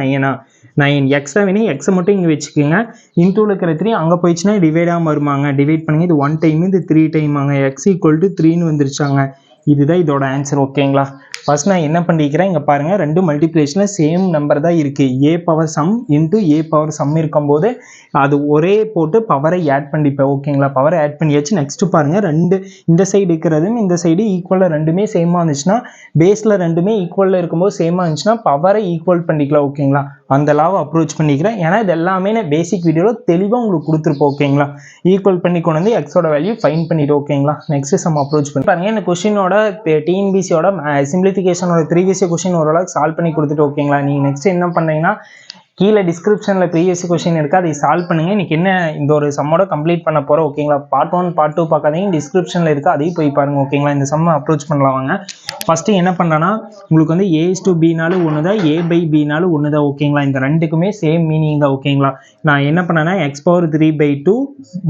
9 எக்ஸா வேணும், எக்ஸை மட்டும் இங்கே வச்சுக்கோங்க. இன்டூவில் இருக்கிற 3 அங்கே போயிடுச்சுன்னா டிவைடாக மாறுமாங்க. டிவைட் பண்ணுங்க, இது 1 டைம், இது 3 டைமாங்க. x = 3ன்னு வந்துருச்சாங்க. இதுதான் இதோட ஆன்சர் ஓகேங்களா. ஃபர்ஸ்ட் நான் என்ன பண்ணிக்கிறேன், இங்கே பாருங்கள், 2 மல்டிப்ளிகேஷனில் சேம் நம்பர் தான் இருக்குது. a power some into a power some இருக்கும்போது அது ஒரே போட்டு பவரை ஆட் பண்ணிப்பேன் ஓகேங்களா. பவரை ஆட் பண்ணியாச்சு. நெக்ஸ்ட்டு பாருங்கள், 2 இந்த சைடு இருக்கிறதும் இந்த சைடு ஈக்குவலாக ரெண்டுமே சேமாக இருந்துச்சுன்னா, பேஸில் ரெண்டுமே ஈக்குவலில் இருக்கும்போது சேமாக இருந்துச்சுன்னா பவரை ஈக்குவல் பண்ணிக்கலாம் ஓகேங்களா. அந்த லாவை அப்ரோச் பண்ணிக்கிறேன், ஏன்னா இது எல்லாமே நான் பேசிக் வீடியோவில் தெளிவாக உங்களுக்கு கொடுத்துருப்போம் ஓகேங்களா. ஈக்குவல் பண்ணி கொண்டு வந்து எக்ஸோட வேல்யூ ஃபைன் பண்ணிட்டு ஓகேங்களா. நெக்ஸ்ட் சம் அப்ரோச் பண்ணி பாருங்கள். இந்த கொஸ்டினோட டிஎன்பிசியோட சிம்பிளிஃபிகேஷனோட ப்ரீவியஸ் கொஸ்டின் ஓரளவுக்கு சால்வ் பண்ணி கொடுத்துட்டு ஓகேங்களா. நீங்கள் நெக்ஸ்ட் என்ன பண்ணீங்கன்னா, கீழே டிஸ்கிரிப்ஷனில் ப்ரீவியஸ் கொஸ்டின் இருக்குது, அதை சால்வ் பண்ணுங்கள். இன்றைக்கி என்ன இந்த ஒரு சம்மோட கம்ப்ளீட் பண்ண போகிறோம் ஓகேங்களா. பார்ட் 1 பார்ட் 2 பார்க்காதீங்க, டிஸ்கிரிப்ஷனில் இருக்குது, அதையும் போய் பாருங்கள் ஓகேங்களா. இந்த சம்மை அப்ரோச் பண்ணலாம் வாங்க. ஃபஸ்ட்டு என்ன பண்ணலான்னா, உங்களுக்கு வந்து a/b ஒன்று தான், a/b ஒன்று தான் ஓகேங்களா. இந்த ரெண்டுக்குமே சேம் மீனிங் தான் ஓகேங்களா. நான் என்ன பண்ணேன்னா, x^3/2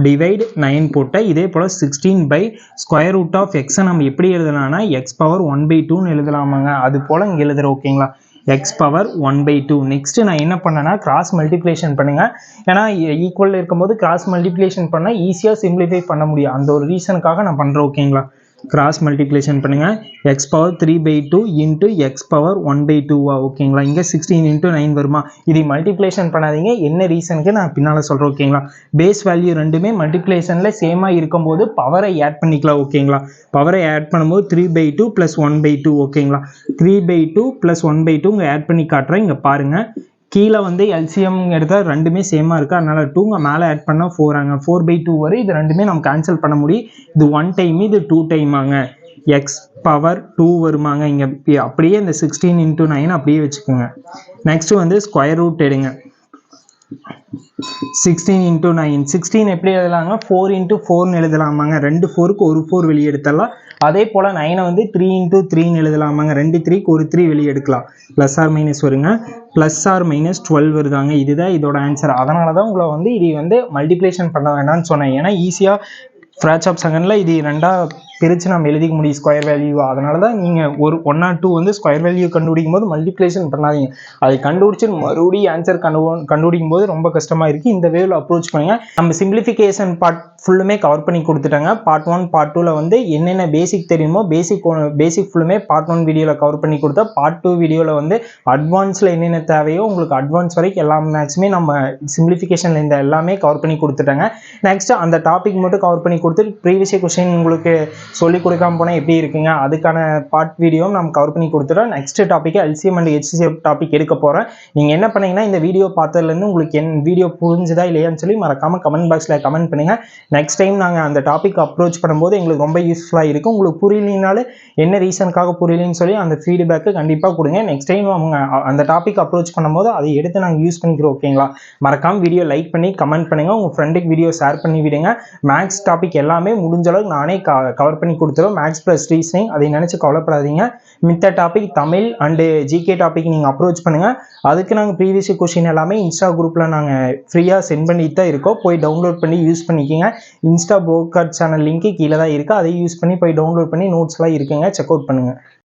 டிவைட் 9 போட்டேன். இதே போல் 16/√x நம்ம எப்படி எழுதலாம்னா x^1/2ன்னு எழுதலாமாங்க. அது போல் இங்கே எழுதுகிறோம் ஓகேங்களா, x^1/2. நெக்ஸ்ட் நான் என்ன பண்ணேன்னா, கிராஸ் மல்டிப்ளிகேஷன் பண்ணுங்க. ஏன்னா ஈக்குவல் இருக்கும்போது கிராஸ் மல்டிப்ளிகேஷன் பண்ணால் ஈஸியாக சிம்பிளிஃபை பண்ண முடியும், அந்த ஒரு ரீசனுக்காக நான் பண்ணுறேன் ஓகேங்களா. கிராஸ் மல்டிப்ளிகேஷன் பண்ணுங்க, x^3/2 இன்ட்டு x^1/2 ஓகேங்களா. இங்கே 16 × 9 வருமா. இதை மல்டிப்ளிகேஷன் பண்ணாதீங்க, என்ன ரீசனுக்கு நான் பின்னால் சொல்கிறேன் ஓகேங்களா. பேஸ் வேல்யூ ரெண்டுமே மல்டிப்ளிகேஷனில் சேமாக இருக்கும்போது பவரை ஆட் பண்ணிக்கலாம் ஓகேங்களா. பவரை ஆட் பண்ணும்போது 3/2 + 1/2 ஓகேங்களா. 3/2 + 1/2 இங்கே ஆட் பண்ணி காட்டுறேன். இங்கே பாருங்கள், கீழே வந்து எல்சிஎம் எடுத்தால் ரெண்டுமே சேமாக இருக்குது, அதனால் 2 மேலே ஆட் பண்ணால் 4 4/2 வரும். இது ரெண்டுமே நம்ம கேன்சல் பண்ண முடியும். இது 1 டைம், இது 2 டைமாங்க. x^2 வருமாங்க. இங்கே அப்படியே இந்த 16 × 9 அப்படியே வச்சுக்கோங்க. நெக்ஸ்ட்டு வந்து ஸ்கொயர் ரூட் எடுங்க. 16 into 9 16 எப்படி எழுதலாங்க 4 into 4 எழுதலாமாங்க 2 4க்கு ஒரு 4 வெளியே எடுத்துடலாம். அதே போல் 9 வந்து 3 into 3 எழுதலாமாங்க 2 3க்கு ஒரு 3 வெளியே எடுக்கலாம். ப்ளஸ் ஆர் மைனஸ் வருங்க, ப்ளஸ் ஆர் மைனஸ் 12 வருதாங்க. இதுதான் இதோட ஆன்சர். அதனால தான் உங்களை வந்து இது வந்து மல்டிப்ளிகேஷன் பண்ண வேண்டாம்னு சொன்னேன். ஏன்னா ஈஸியாக ஃப்ராக்ஷன் ஆஃப் செகண்டில் இது ரெண்டாக பிரித்து நம்ம எழுதிக்க முடியும் ஸ்கொயர் வேல்யூ. அதனால தான் நீங்கள் ஒரு 1 or 2 வந்து ஸ்கொயர் வேல்யூ கண்டுபிடிக்கும் போது மல்டிப்ளிகேஷன் பண்ணாதீங்க. அதை கண்டுபிடிச்சி மறுபடியும் ஆன்சர் கண்டுபிடிக்கும் போது ரொம்ப கஷ்டமாக இருக்குது. இந்த வேவில் அப்ரோச் பண்ணுங்க. நம்ம சிம்பிளிஃபிகேஷன் பார்ட் ஃபுல்லுமே கவர் பண்ணி கொடுத்துட்டாங்க. பார்ட் 1 பார்ட் 2ல் வந்து என்னென்ன பேசிக் தெரியுமோ பேசிக் ஃபுல்லுமே பார்ட் 1 வீடியோவில் கவர் பண்ணி கொடுத்தா, பார்ட் 2 வீடியோவில் வந்து அட்வான்ஸில் என்னென்ன தேவையோ உங்களுக்கு அட்வான்ஸ் வரைக்கும் எல்லா மேக்ஸுமே நம்ம சிம்பிளிஃபிகேஷனில் இந்த எல்லாமே கவர் பண்ணி கொடுத்துட்டாங்க. நெக்ஸ்ட் அந்த டாபிக் மட்டும் கவர் பண்ணி கொடுத்துட்டு ப்ரீவியஸ் கொஸ்டின் உங்களுக்கு சொல்லிக் கொடுக்காம போனால் எப்படி இருக்குங்க, அதுக்கான பார்ட் வீடியோ நம்ம கவர் பண்ணி கொடுத்துட்டோம். Next topic LCM and HCF topic எடுக்க போகிறேன். நீங்கள் என்ன பண்ணீங்கன்னா இந்த வீடியோ பார்த்ததுலேருந்து உங்களுக்கு வீடியோ புரிஞ்சுதா இல்லையான்னு சொல்லி மறக்காமல் கமெண்ட் பாக்ஸில் கமெண்ட் பண்ணுங்கள். நெக்ஸ்ட் டைம் நாங்கள் அந்த டாபிக் அப்ரோச் பண்ணும்போது எங்களுக்கு ரொம்ப யூஸ்ஃபுல்லாக இருக்கும். உங்களுக்கு புரியலினாலும் என்ன ரீசனுக்காக புரியலன்னு சொல்லி அந்த ஃபீட்பேக்கு கண்டிப்பாக கொடுங்க. நெக்ஸ்ட் டைம் அவங்க அந்த டாபிக் அப்ரோச் பண்ணும்போது அதை எடுத்து நாங்கள் யூஸ் பண்ணிக்கிறோம். ஓகேங்களா? மறக்காமல் வீடியோ லைக் பண்ணி கமெண்ட் பண்ணுங்கள். உங்கள் ஃப்ரெண்டுக்கு வீடியோ ஷேர் பண்ணி விடுங்க. மேக்ஸ் டாபிக் எல்லாமே முடிஞ்ச அளவுக்கு நானே கவர் பண்ணி கொடுத்துருவோம். மேக்ஸ் ப்ளஸ் ரீசனிங் அதை நினச்சி கவலைப்படாதீங்க. மித்த topic Tamil and GK topic நீங்கள் அப்ரோச் பண்ணுங்கள். அதுக்கு நாங்கள் ப்ரீவியஸ் கொஸ்டின் எல்லாமே இன்ஸ்டா குரூப்பில் நாங்கள் ஃப்ரீயாக சென்ட் பண்ணிட்டு தான் இருக்கோம். போய் டவுன்லோட் பண்ணி யூஸ் பண்ணிக்கோங்க. இன்ஸ்டா ப்ரோகார்ட் சேனல் லிங்க்கு கீழே தான் இருக்குது. அதை யூஸ் பண்ணி போய் டவுன்லோட் பண்ணி நோட்ஸ்லாம் இருக்குங்க, செக் அவுட் பண்ணுங்கள்.